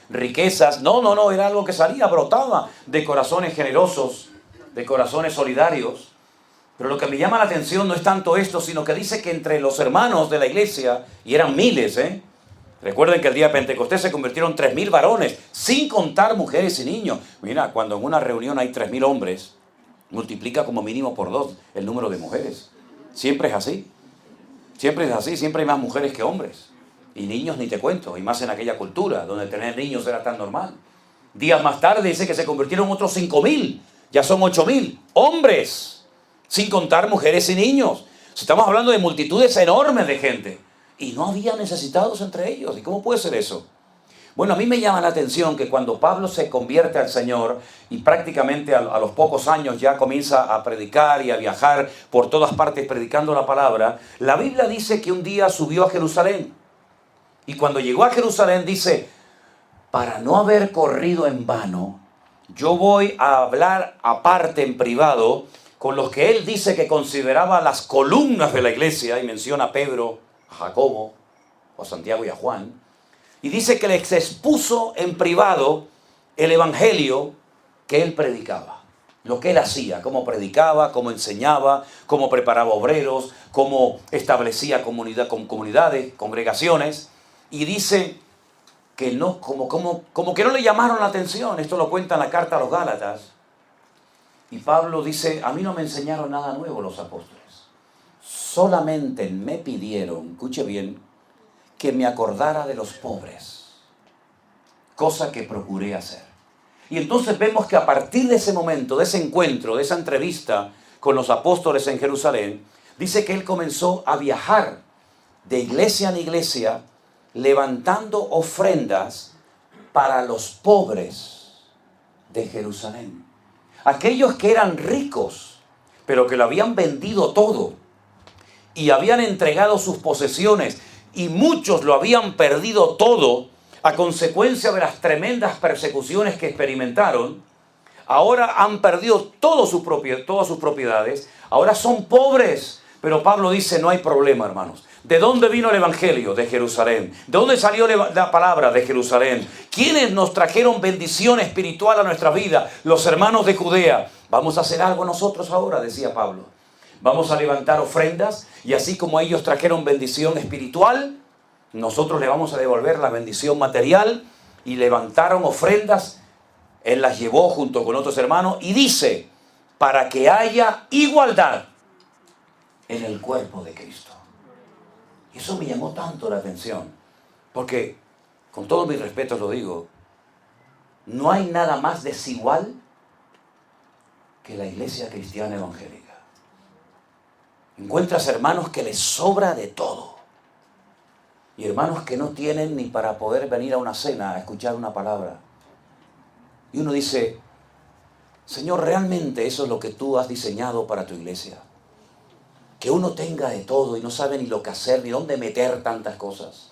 riquezas. No, era algo que salía, brotaba de corazones generosos, de corazones solidarios. Pero lo que me llama la atención no es tanto esto, sino que dice que entre los hermanos de la iglesia, y eran miles, recuerden que el día de Pentecostés se convirtieron 3,000 varones, sin contar mujeres y niños. Mira, cuando en una reunión hay 3,000 hombres, multiplica como mínimo por 2 el número de mujeres. Siempre es así. Siempre es así, siempre hay más mujeres que hombres. Y niños ni te cuento, y más en aquella cultura, donde tener niños era tan normal. Días más tarde dice que se convirtieron otros 5,000, ya son 8,000 hombres, sin contar mujeres y niños. Estamos hablando de multitudes enormes de gente. Y no había necesitados entre ellos. ¿Y cómo puede ser eso? Bueno, a mí me llama la atención que cuando Pablo se convierte al Señor y prácticamente a los pocos años ya comienza a predicar y a viajar por todas partes predicando la palabra, la Biblia dice que un día subió a Jerusalén. Y cuando llegó a Jerusalén dice, para no haber corrido en vano, yo voy a hablar aparte en privado con los que él dice que consideraba las columnas de la iglesia, y menciona a Pedro, a Jacobo, a Santiago y a Juan, y dice que les expuso en privado el evangelio que él predicaba, lo que él hacía, cómo predicaba, cómo enseñaba, cómo preparaba obreros, cómo establecía comunidades, congregaciones, y dice que no, como que no le llamaron la atención. Esto lo cuenta en la carta a los Gálatas. Y Pablo dice, a mí no me enseñaron nada nuevo los apóstoles. Solamente me pidieron, escuche bien, que me acordara de los pobres. Cosa que procuré hacer. Y entonces vemos que a partir de ese momento, de ese encuentro, de esa entrevista con los apóstoles en Jerusalén, dice que él comenzó a viajar de iglesia en iglesia, levantando ofrendas para los pobres de Jerusalén. Aquellos que eran ricos, pero que lo habían vendido todo y habían entregado sus posesiones, y muchos lo habían perdido todo a consecuencia de las tremendas persecuciones que experimentaron. Ahora han perdido todas sus propiedades, ahora son pobres. Pero Pablo dice, no hay problema, hermanos. ¿De dónde vino el evangelio? De Jerusalén. ¿De dónde salió la palabra? De Jerusalén. ¿Quiénes nos trajeron bendición espiritual a nuestra vida? Los hermanos de Judea. Vamos a hacer algo nosotros ahora, decía Pablo. Vamos a levantar ofrendas y así como ellos trajeron bendición espiritual, nosotros le vamos a devolver la bendición material. Y levantaron ofrendas, él las llevó junto con otros hermanos y dice, para que haya igualdad en el cuerpo de Cristo. Y eso me llamó tanto la atención, porque con todo mi respeto lo digo, no hay nada más desigual que la iglesia cristiana evangélica. Encuentras hermanos que les sobra de todo. Y hermanos que no tienen ni para poder venir a una cena a escuchar una palabra. Y uno dice, Señor, ¿realmente eso es lo que tú has diseñado para tu iglesia? Que uno tenga de todo y no sabe ni lo que hacer, ni dónde meter tantas cosas.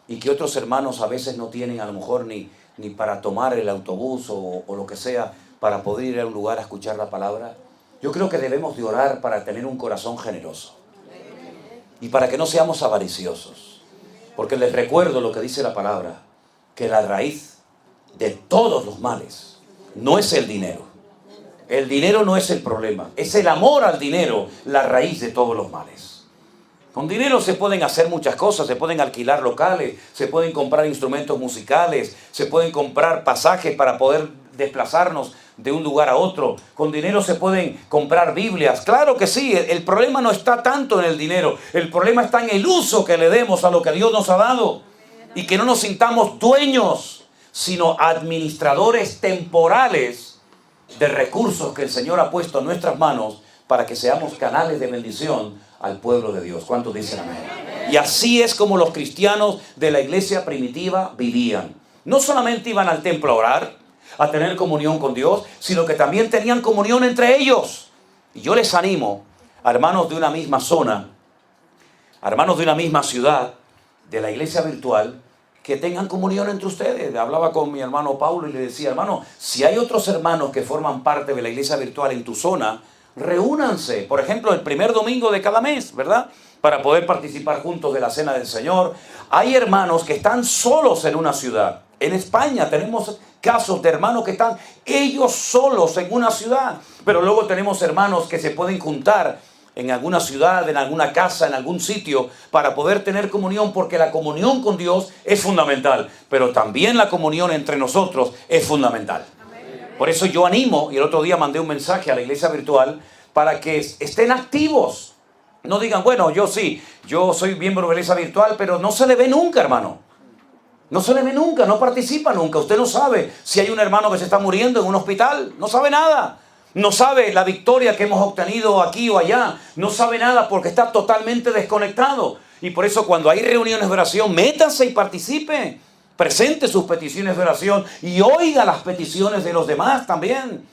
Y que otros hermanos a veces no tienen a lo mejor ni para tomar el autobús o lo que sea para poder ir a un lugar a escuchar la palabra. Yo creo que debemos de orar para tener un corazón generoso. Y para que no seamos avariciosos. Porque les recuerdo lo que dice la palabra, que la raíz de todos los males no es el dinero. El dinero no es el problema, es el amor al dinero la raíz de todos los males. Con dinero se pueden hacer muchas cosas, se pueden alquilar locales, se pueden comprar instrumentos musicales, se pueden comprar pasajes para poder desplazarnos de un lugar a otro. Con dinero se pueden comprar Biblias. Claro que sí, el problema no está tanto en el dinero. El problema está en el uso que le demos a lo que Dios nos ha dado. Y que no nos sintamos dueños, sino administradores temporales de recursos que el Señor ha puesto en nuestras manos para que seamos canales de bendición al pueblo de Dios. ¿Cuántos dicen amén? Y así es como los cristianos de la iglesia primitiva vivían. No solamente iban al templo a orar, a tener comunión con Dios, sino que también tenían comunión entre ellos. Y yo les animo, a hermanos de una misma zona, a hermanos de una misma ciudad, de la iglesia virtual, que tengan comunión entre ustedes. Hablaba con mi hermano Paulo y le decía, hermano, si hay otros hermanos que forman parte de la iglesia virtual en tu zona, reúnanse, por ejemplo, el primer domingo de cada mes, ¿verdad? Para poder participar juntos de la cena del Señor. Hay hermanos que están solos en una ciudad. En España tenemos casos de hermanos que están ellos solos en una ciudad. Pero luego tenemos hermanos que se pueden juntar en alguna ciudad, en alguna casa, en algún sitio, para poder tener comunión, porque la comunión con Dios es fundamental. Pero también la comunión entre nosotros es fundamental. Por eso yo animo, y el otro día mandé un mensaje a la iglesia virtual, para que estén activos. No digan, bueno, yo soy miembro de la iglesia virtual, pero no se le ve nunca, hermano. No se le ve nunca, no participa nunca. Usted no sabe si hay un hermano que se está muriendo en un hospital. No sabe nada. No sabe la victoria que hemos obtenido aquí o allá. No sabe nada porque está totalmente desconectado. Y por eso cuando hay reuniones de oración, métase y participe. Presente sus peticiones de oración y oiga las peticiones de los demás también.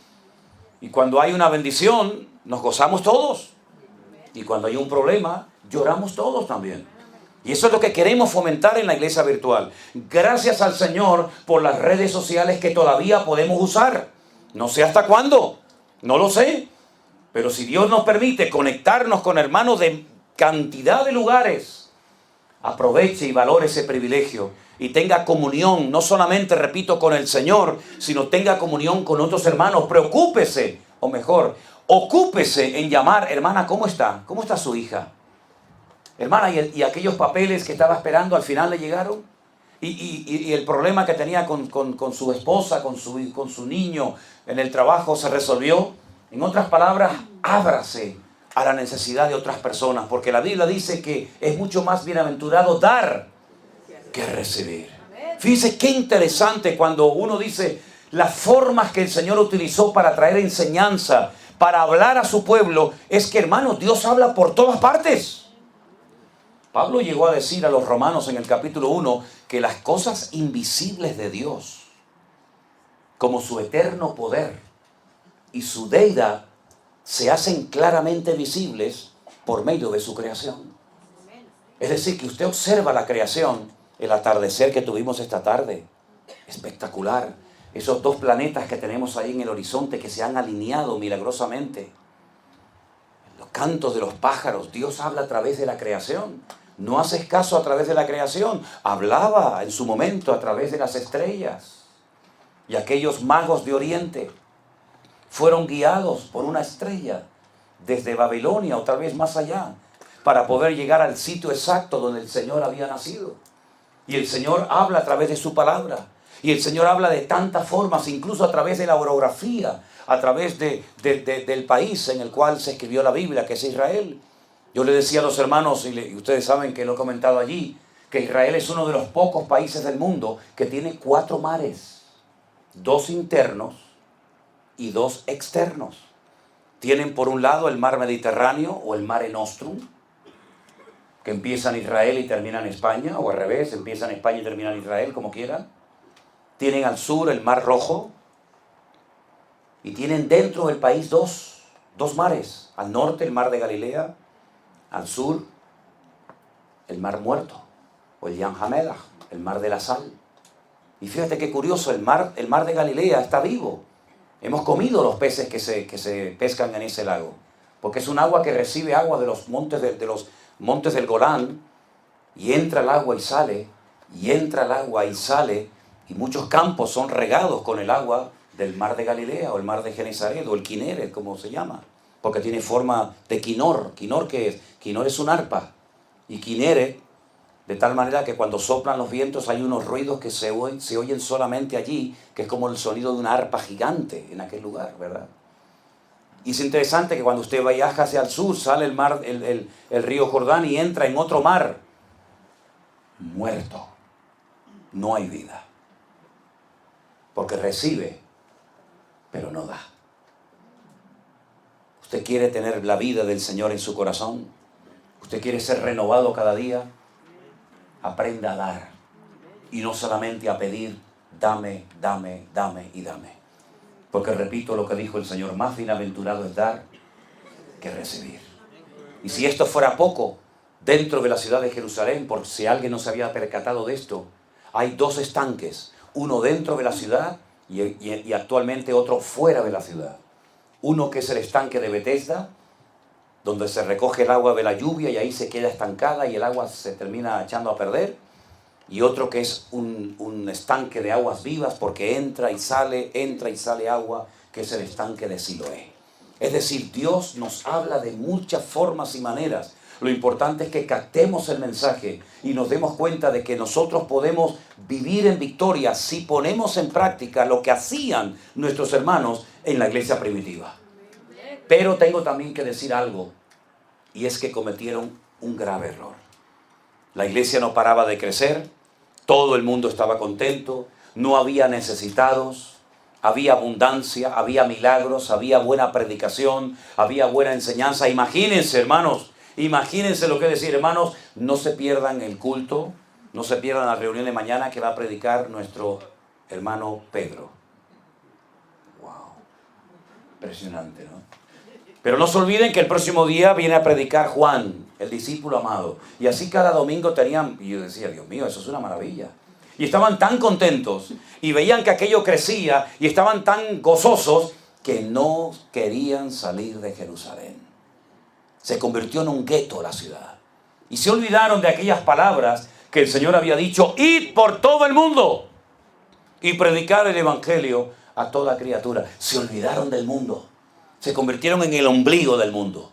Y cuando hay una bendición, nos gozamos todos. Y cuando hay un problema, lloramos todos también. Y eso es lo que queremos fomentar en la iglesia virtual. Gracias al Señor por las redes sociales que todavía podemos usar. No sé hasta cuándo, no lo sé. Pero si Dios nos permite conectarnos con hermanos de cantidad de lugares, aproveche y valore ese privilegio y tenga comunión, no solamente, repito, con el Señor, sino tenga comunión con otros hermanos. Preocúpese, o mejor, ocúpese en llamar, hermana, ¿cómo está? ¿Cómo está su hija? Hermana, ¿y aquellos papeles que estaba esperando al final le llegaron? ¿Y el problema que tenía con su esposa, con su niño en el trabajo se resolvió? En otras palabras, ábrase a la necesidad de otras personas, porque la Biblia dice que es mucho más bienaventurado dar que recibir. Fíjense qué interesante cuando uno dice las formas que el Señor utilizó para traer enseñanza, para hablar a su pueblo, es que, hermanos, Dios habla por todas partes. Pablo llegó a decir a los romanos en el capítulo 1 que las cosas invisibles de Dios, como su eterno poder y su deidad, se hacen claramente visibles por medio de su creación. Es decir, que usted observa la creación, el atardecer que tuvimos esta tarde, espectacular. Esos dos planetas que tenemos ahí en el horizonte que se han alineado milagrosamente. Los cantos de los pájaros, Dios habla a través de la creación. No haces caso a través de la creación. Hablaba en su momento a través de las estrellas y aquellos magos de Oriente. fueron guiados por una estrella desde Babilonia o tal vez más allá para poder llegar al sitio exacto donde el Señor había nacido. Y el Señor habla a través de su palabra. Y el Señor habla de tantas formas, incluso a través de la orografía, a través del país en el cual se escribió la Biblia, que es Israel. Yo le decía a los hermanos, y ustedes saben que lo he comentado allí, que Israel es uno de los pocos países del mundo que tiene 4 mares, 2 internos y 2 externos. Tienen por un lado el mar Mediterráneo o el Mare Nostrum, que empieza en Israel y termina en España, o al revés, empieza en España y termina en Israel, como quieran. Tienen al sur el Mar Rojo y tienen dentro del país dos mares. Al norte el Mar de Galilea, al sur el Mar Muerto o el Yam HaMelach, el Mar de la Sal. Y fíjate qué curioso, el mar de Galilea está vivo. Hemos comido los peces que se pescan en ese lago, porque es un agua que recibe agua de los montes del Golán, y entra el agua y sale, y entra el agua y sale, y muchos campos son regados con el agua del mar de Galilea, o el mar de Genesaret, o el Kineret, como se llama, porque tiene forma de quinor. ¿Quinor qué es? Quinor es un arpa, y Kineret, de tal manera que cuando soplan los vientos hay unos ruidos que se oyen solamente allí, que es como el sonido de una arpa gigante en aquel lugar, ¿verdad? Y es interesante que cuando usted viaja hacia el sur, sale el río Jordán y entra en otro mar muerto. No hay vida. Porque recibe, pero no da. ¿Usted quiere tener la vida del Señor en su corazón? ¿Usted quiere ser renovado cada día? Aprenda a dar. Y no solamente a pedir, dame, dame, dame y dame. Porque repito lo que dijo el Señor, más bienaventurado es dar que recibir. Y si esto fuera poco, dentro de la ciudad de Jerusalén, por si alguien no se había percatado de esto, hay 2 estanques, uno dentro de la ciudad y actualmente otro fuera de la ciudad. Uno que es el estanque de Betesda, donde se recoge el agua de la lluvia y ahí se queda estancada y el agua se termina echando a perder. Y otro que es un estanque de aguas vivas, porque entra y sale agua, que es el estanque de Siloé. Es decir, Dios nos habla de muchas formas y maneras. Lo importante es que captemos el mensaje y nos demos cuenta de que nosotros podemos vivir en victoria si ponemos en práctica lo que hacían nuestros hermanos en la iglesia primitiva. Pero tengo también que decir algo, y es que cometieron un grave error. La iglesia no paraba de crecer, todo el mundo estaba contento, no había necesitados, había abundancia, había milagros, había buena predicación, había buena enseñanza. Imagínense, hermanos, imagínense lo que es decir, hermanos, no se pierdan el culto, no se pierdan la reunión de mañana que va a predicar nuestro hermano Pedro. Wow, impresionante, ¿no? Pero no se olviden que el próximo día viene a predicar Juan, el discípulo amado. Y así cada domingo tenían, y yo decía, Dios mío, eso es una maravilla. Y estaban tan contentos y veían que aquello crecía y estaban tan gozosos que no querían salir de Jerusalén. Se convirtió en un gueto la ciudad. Y se olvidaron de aquellas palabras que el Señor había dicho, id por todo el mundo y predicar el evangelio a toda criatura. Se olvidaron del mundo. Se convirtieron en el ombligo del mundo.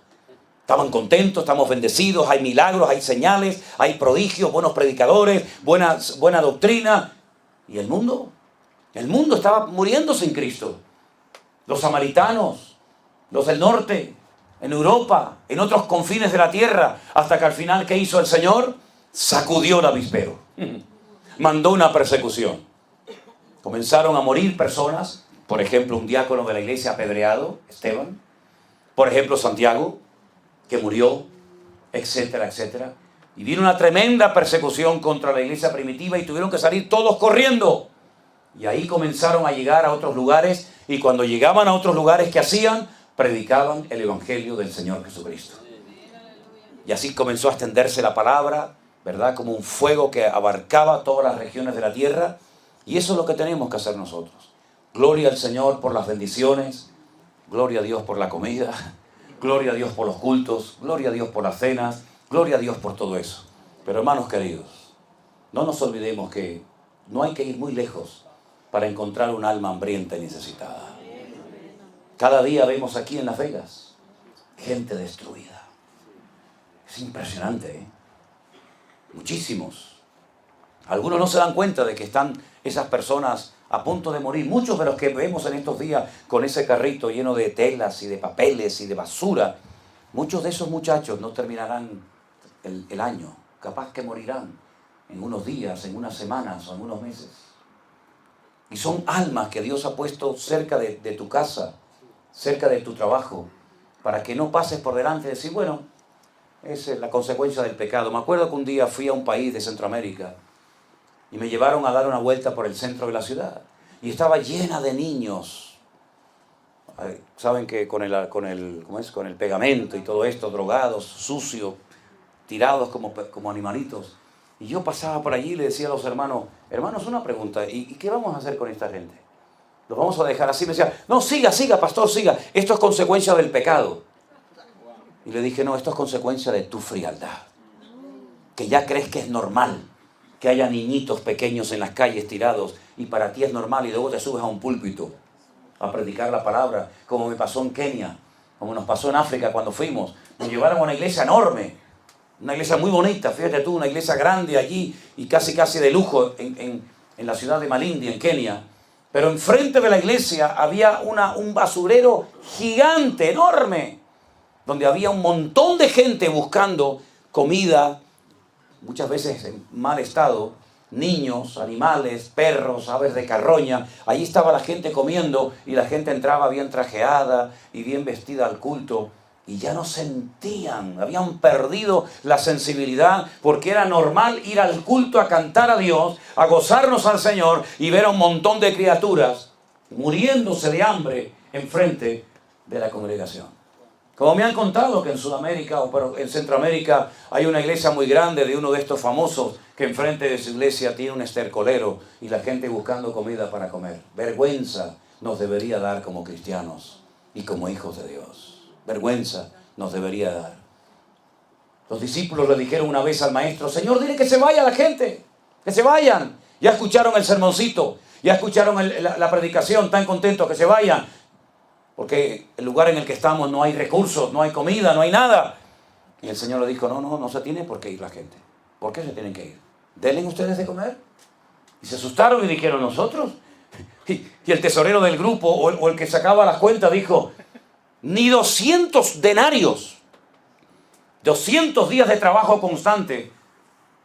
Estaban contentos, estamos bendecidos, hay milagros, hay señales, hay prodigios, buenos predicadores, buena doctrina. ¿Y el mundo? El mundo estaba muriendo sin Cristo. Los samaritanos, los del norte, en Europa, en otros confines de la tierra, hasta que al final, ¿qué hizo el Señor? Sacudió el avispero. Mandó una persecución. Comenzaron a morir personas. Por ejemplo, un diácono de la iglesia apedreado, Esteban. Por ejemplo, Santiago, que murió, etcétera, etcétera. Y vino una tremenda persecución contra la iglesia primitiva y tuvieron que salir todos corriendo. Y ahí comenzaron a llegar a otros lugares. Y cuando llegaban a otros lugares, ¿qué hacían? Predicaban el evangelio del Señor Jesucristo. Y así comenzó a extenderse la palabra, ¿verdad? Como un fuego que abarcaba todas las regiones de la tierra. Y eso es lo que tenemos que hacer nosotros. Gloria al Señor por las bendiciones, gloria a Dios por la comida, gloria a Dios por los cultos, gloria a Dios por las cenas, gloria a Dios por todo eso. Pero hermanos queridos, no nos olvidemos que no hay que ir muy lejos para encontrar un alma hambrienta y necesitada. Cada día vemos aquí en Las Vegas gente destruida. Es impresionante, ¿eh? Muchísimos. Algunos no se dan cuenta de que están esas personas a punto de morir. Muchos de los que vemos en estos días con ese carrito lleno de telas y de papeles y de basura, muchos de esos muchachos no terminarán el año. Capaz que morirán en unos días, en unas semanas o en unos meses. Y son almas que Dios ha puesto cerca de tu casa, cerca de tu trabajo, para que no pases por delante y decir, bueno, esa es la consecuencia del pecado. Me acuerdo que un día fui a un país de Centroamérica y me llevaron a dar una vuelta por el centro de la ciudad. Y estaba llena de niños. Saben que con el pegamento y todo esto, drogados, sucios, tirados como animalitos. Y yo pasaba por allí y le decía a los hermanos, una pregunta, ¿y qué vamos a hacer con esta gente? ¿Los vamos a dejar así? Me decía, no, siga, pastor, siga. Esto es consecuencia del pecado. Y le dije, no, esto es consecuencia de tu frialdad. Que ya crees que es normal que haya niñitos pequeños en las calles tirados y para ti es normal y luego te subes a un púlpito a predicar la palabra, como me pasó en Kenia, como nos pasó en África cuando fuimos. Nos llevaron a una iglesia enorme, una iglesia muy bonita, fíjate tú, una iglesia grande allí y casi de lujo en la ciudad de Malindi, en Kenia. Pero enfrente de la iglesia había un basurero gigante, enorme, donde había un montón de gente buscando comida, muchas veces en mal estado, niños, animales, perros, aves de carroña. Allí estaba la gente comiendo y la gente entraba bien trajeada y bien vestida al culto. Y ya no sentían, habían perdido la sensibilidad porque era normal ir al culto a cantar a Dios, a gozarnos al Señor y ver a un montón de criaturas muriéndose de hambre enfrente de la congregación. Como me han contado que en Sudamérica o en Centroamérica hay una iglesia muy grande de uno de estos famosos que enfrente de su iglesia tiene un estercolero y la gente buscando comida para comer. Vergüenza nos debería dar como cristianos y como hijos de Dios. Vergüenza nos debería dar. Los discípulos le dijeron una vez al maestro, Señor, dile que se vaya la gente, que se vayan. Ya escucharon el sermoncito, ya escucharon la predicación, tan contentos que se vayan. Porque el lugar en el que estamos no hay recursos, no hay comida, no hay nada. Y el Señor le dijo, no se tiene por qué ir la gente. ¿Por qué se tienen que ir? Denle ustedes de comer. Y se asustaron y dijeron, ¿nosotros? Y el tesorero del grupo o el que sacaba las cuentas dijo, ni 200 denarios, 200 días de trabajo constante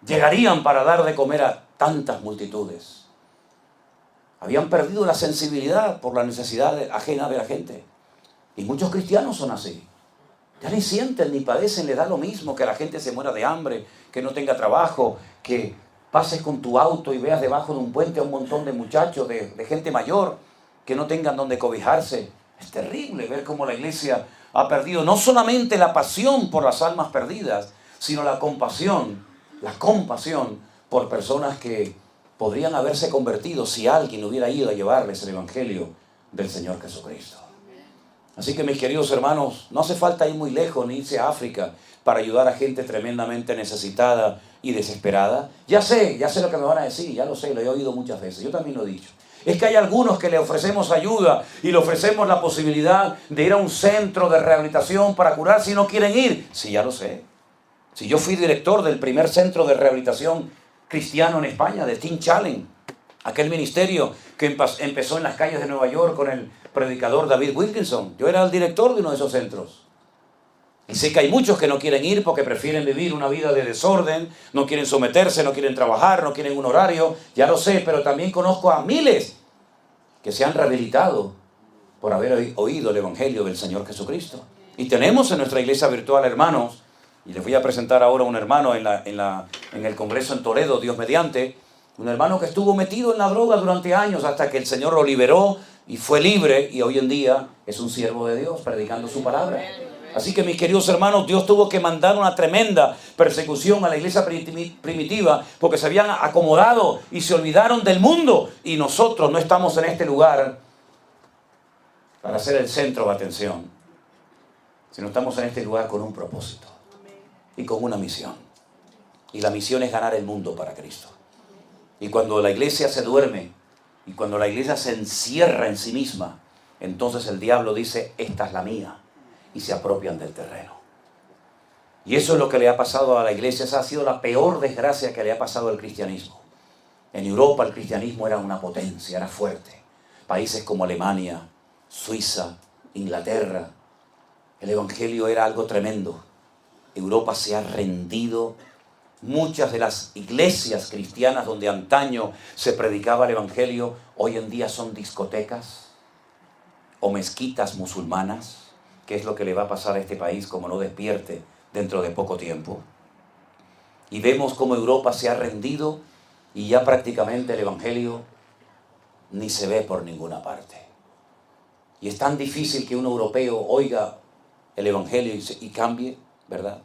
llegarían para dar de comer a tantas multitudes. Habían perdido la sensibilidad por la necesidad ajena de la gente. Y muchos cristianos son así. Ya ni sienten ni padecen, les da lo mismo que la gente se muera de hambre, que no tenga trabajo, que pases con tu auto y veas debajo de un puente a un montón de muchachos, de gente mayor, que no tengan donde cobijarse. Es terrible ver cómo la iglesia ha perdido no solamente la pasión por las almas perdidas, sino la compasión por personas que podrían haberse convertido si alguien hubiera ido a llevarles el evangelio del Señor Jesucristo. Así que mis queridos hermanos, no hace falta ir muy lejos ni irse a África para ayudar a gente tremendamente necesitada y desesperada. Ya sé lo que me van a decir, ya lo sé, lo he oído muchas veces, yo también lo he dicho. Es que hay algunos que le ofrecemos ayuda y le ofrecemos la posibilidad de ir a un centro de rehabilitación para curar si no quieren ir. Sí, ya lo sé. Si yo fui director del primer centro de rehabilitación cristiano en España, de Teen Challenge, aquel ministerio que empezó en las calles de Nueva York con el predicador David Wilkinson. Yo era el director de uno de esos centros. Y sé que hay muchos que no quieren ir porque prefieren vivir una vida de desorden, no quieren someterse, no quieren trabajar, no quieren un horario. Ya lo sé, pero también conozco a miles que se han rehabilitado por haber oído el evangelio del Señor Jesucristo. Y tenemos en nuestra iglesia virtual hermanos, y les voy a presentar ahora a un hermano en el Congreso en Toledo, Dios mediante, un hermano que estuvo metido en la droga durante años hasta que el Señor lo liberó y fue libre y hoy en día es un siervo de Dios predicando su palabra. Así que mis queridos hermanos, Dios tuvo que mandar una tremenda persecución a la iglesia primitiva porque se habían acomodado y se olvidaron del mundo. Y nosotros no estamos en este lugar para ser el centro de atención, sino estamos en este lugar con un propósito y con una misión. Y la misión es ganar el mundo para Cristo. Y cuando la iglesia se duerme y cuando la iglesia se encierra en sí misma entonces el diablo dice, esta es la mía, y se apropian del terreno. Y eso es lo que le ha pasado a la iglesia. Esa ha sido la peor desgracia que le ha pasado al cristianismo. En Europa el cristianismo era una potencia, era fuerte. Países como Alemania, Suiza, Inglaterra, el evangelio era algo tremendo. Europa se ha rendido. Muchas de las iglesias cristianas donde antaño se predicaba el evangelio, hoy en día son discotecas o mezquitas musulmanas. ¿Qué es lo que le va a pasar a este país como no despierte dentro de poco tiempo? Y vemos cómo Europa se ha rendido y ya prácticamente el evangelio ni se ve por ninguna parte. Y es tan difícil que un europeo oiga el evangelio y cambie, ¿verdad?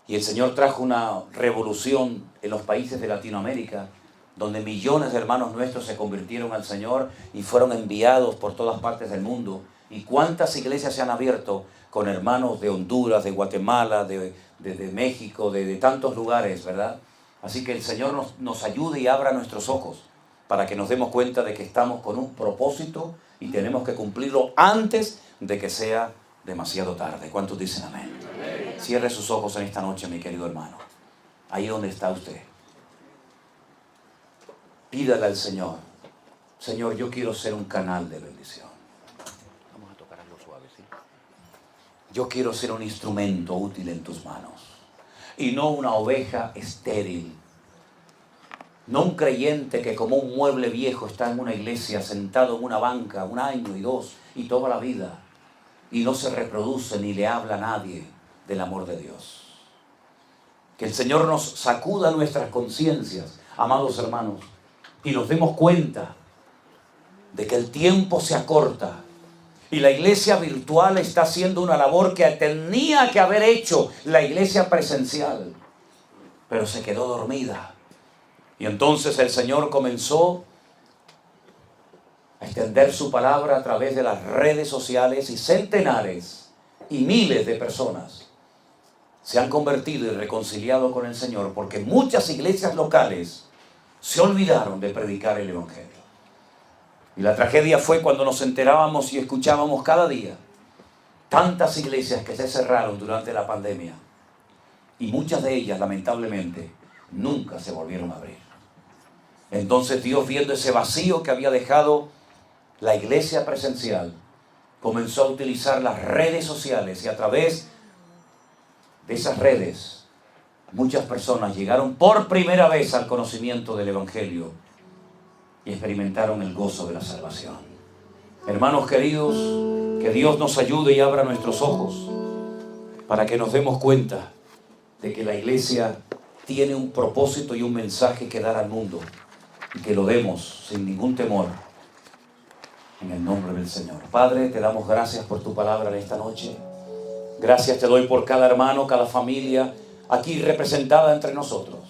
Y el Señor trajo una revolución en los países de Latinoamérica, donde millones de hermanos nuestros se convirtieron al Señor y fueron enviados por todas partes del mundo. Y cuántas iglesias se han abierto con hermanos de Honduras, de Guatemala, de México, de tantos lugares, ¿verdad? Así que el Señor nos ayude y abra nuestros ojos para que nos demos cuenta de que estamos con un propósito y tenemos que cumplirlo antes de que sea demasiado tarde. ¿Cuántos dicen amén? Amén. Cierre sus ojos en esta noche, mi querido hermano. Ahí donde está usted. Pídale al Señor. Señor, yo quiero ser un canal de bendición. Vamos a tocar algo suave, ¿sí? Yo quiero ser un instrumento útil en tus manos. Y no una oveja estéril. No un creyente que como un mueble viejo está en una iglesia sentado en una banca 1 año y 2 y toda la vida y no se reproduce ni le habla a nadie del amor de Dios. Que el Señor nos sacuda nuestras conciencias, amados hermanos, y nos demos cuenta de que el tiempo se acorta y la iglesia virtual está haciendo una labor que tenía que haber hecho la iglesia presencial, pero se quedó dormida. Y entonces el Señor comenzó a extender su palabra a través de las redes sociales y centenares y miles de personas se han convertido y reconciliado con el Señor porque muchas iglesias locales se olvidaron de predicar el evangelio. Y la tragedia fue cuando nos enterábamos y escuchábamos cada día tantas iglesias que se cerraron durante la pandemia y muchas de ellas lamentablemente nunca se volvieron a abrir. Entonces Dios, viendo ese vacío que había dejado la iglesia presencial, comenzó a utilizar las redes sociales y a través de esas redes muchas personas llegaron por primera vez al conocimiento del evangelio y experimentaron el gozo de la salvación. Hermanos queridos, que Dios nos ayude y abra nuestros ojos para que nos demos cuenta de que la iglesia tiene un propósito y un mensaje que dar al mundo y que lo demos sin ningún temor en el nombre del Señor. Padre, te damos gracias por tu palabra en esta noche. Gracias te doy por cada hermano, cada familia aquí representada entre nosotros.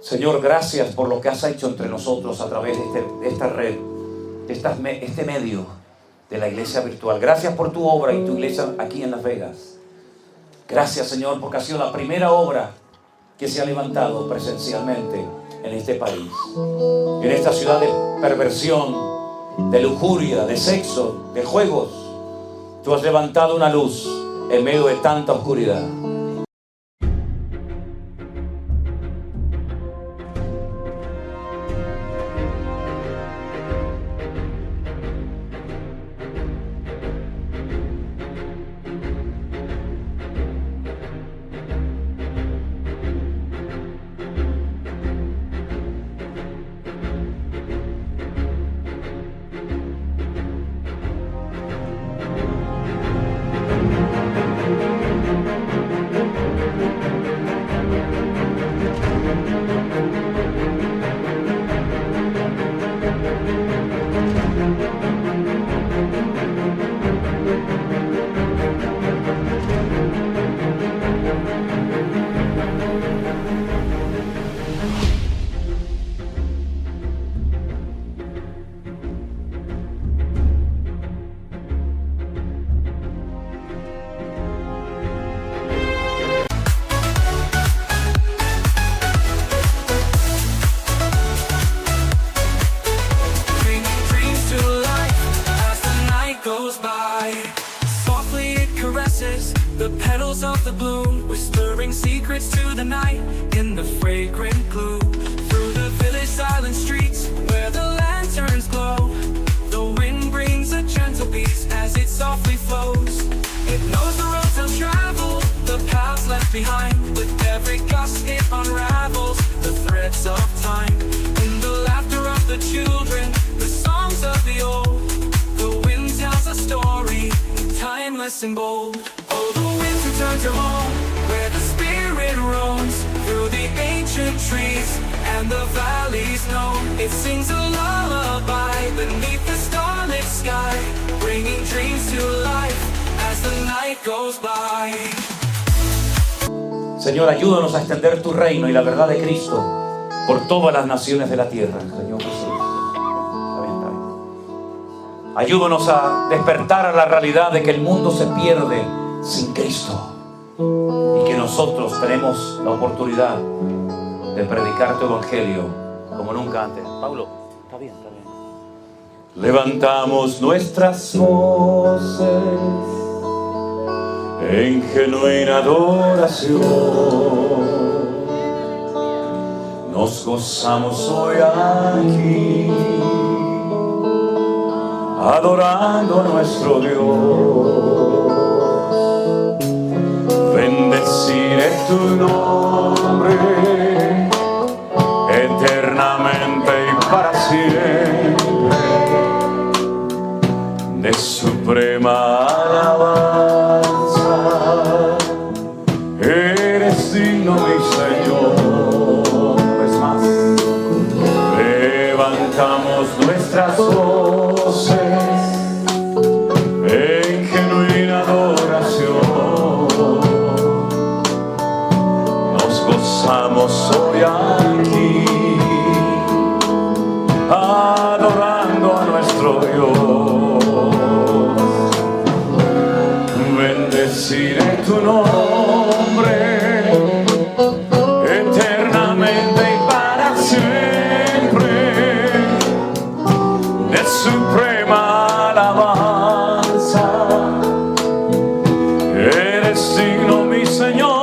Señor, gracias por lo que has hecho entre nosotros a través de esta red, de este medio de la iglesia virtual. Gracias por tu obra y tu iglesia aquí en Las Vegas. Gracias, Señor, porque ha sido la primera obra que se ha levantado presencialmente en este país. En esta ciudad de perversión, de lujuria, de sexo, de juegos, tú has levantado una luz en medio de tanta oscuridad. the night in the fragrant gloom. Through the village silent streets where the lanterns glow. The wind brings a gentle breeze as it softly flows. It knows the roads they'll travel, the paths left behind. With every gust it unravels the threads of time. In the laughter of the children, the songs of the old, the wind tells a story, timeless and bold. Oh, the wind returns to home, where the spirit roams. Through the ancient trees and the valleys know. It sings a lullaby beneath the starlit sky, bringing dreams to life as the night goes by. Señor, ayúdanos a extender tu reino y la verdad de Cristo por todas las naciones de la tierra, Señor Jesús. Está bien, está bien. Ayúdanos a despertar a la realidad de que el mundo se pierde sin Cristo y que nosotros tenemos la oportunidad de predicar tu evangelio como nunca antes. Pablo, está bien, está bien. Levantamos nuestras voces en genuina adoración. Nos gozamos hoy aquí, adorando a nuestro Dios. Bendeciré tu nombre eternamente y para siempre. De suprema alabanza eres digno, mi Señor. Es más, levantamos nuestras voces en genuina adoración. Nos gozamos hoy aquí, adorando a nuestro Dios. Bendeciré tu nombre eternamente y para siempre. De suprema alabanza eres digno, mi Señor.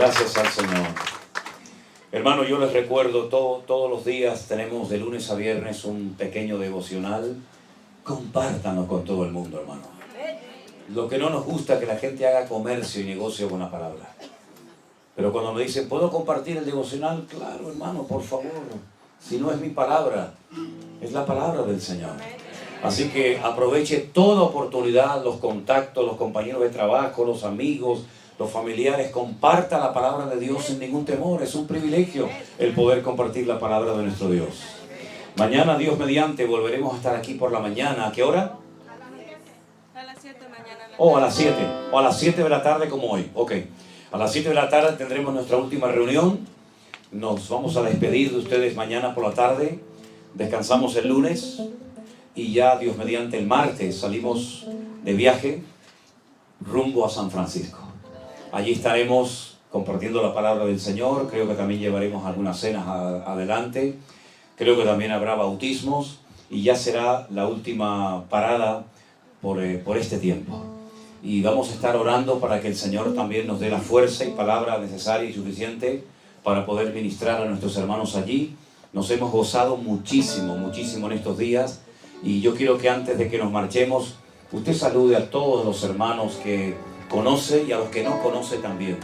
Gracias al Señor. Hermano, yo les recuerdo, todos los días tenemos de lunes a viernes un pequeño devocional. Compártanlo con todo el mundo, hermano. Lo que no nos gusta es que la gente haga comercio y negocio con la palabra. Pero cuando me dicen, ¿puedo compartir el devocional? Claro, hermano, por favor. Si no es mi palabra, es la palabra del Señor. Así que aproveche toda oportunidad, los contactos, los compañeros de trabajo, los amigos, los familiares. Comparta la palabra de Dios sin ningún temor. Es un privilegio el poder compartir la palabra de nuestro Dios. Mañana, Dios mediante, volveremos a estar aquí por la mañana. ¿A qué hora? A las 7 mañana. A las 7. O a las 7 de la tarde como hoy. Ok. A las 7 de la tarde tendremos nuestra última reunión. Nos vamos a despedir de ustedes mañana por la tarde. Descansamos el lunes. Y ya, Dios mediante, el martes salimos de viaje rumbo a San Francisco. Allí estaremos compartiendo la palabra del Señor. Creo que también llevaremos algunas cenas adelante. Creo que también habrá bautismos. Y ya será la última parada por este tiempo. Y vamos a estar orando para que el Señor también nos dé la fuerza y palabra necesaria y suficiente para poder ministrar a nuestros hermanos allí. Nos hemos gozado muchísimo, muchísimo en estos días. Y yo quiero que antes de que nos marchemos, usted salude a todos los hermanos que conoce y a los que no conoce también.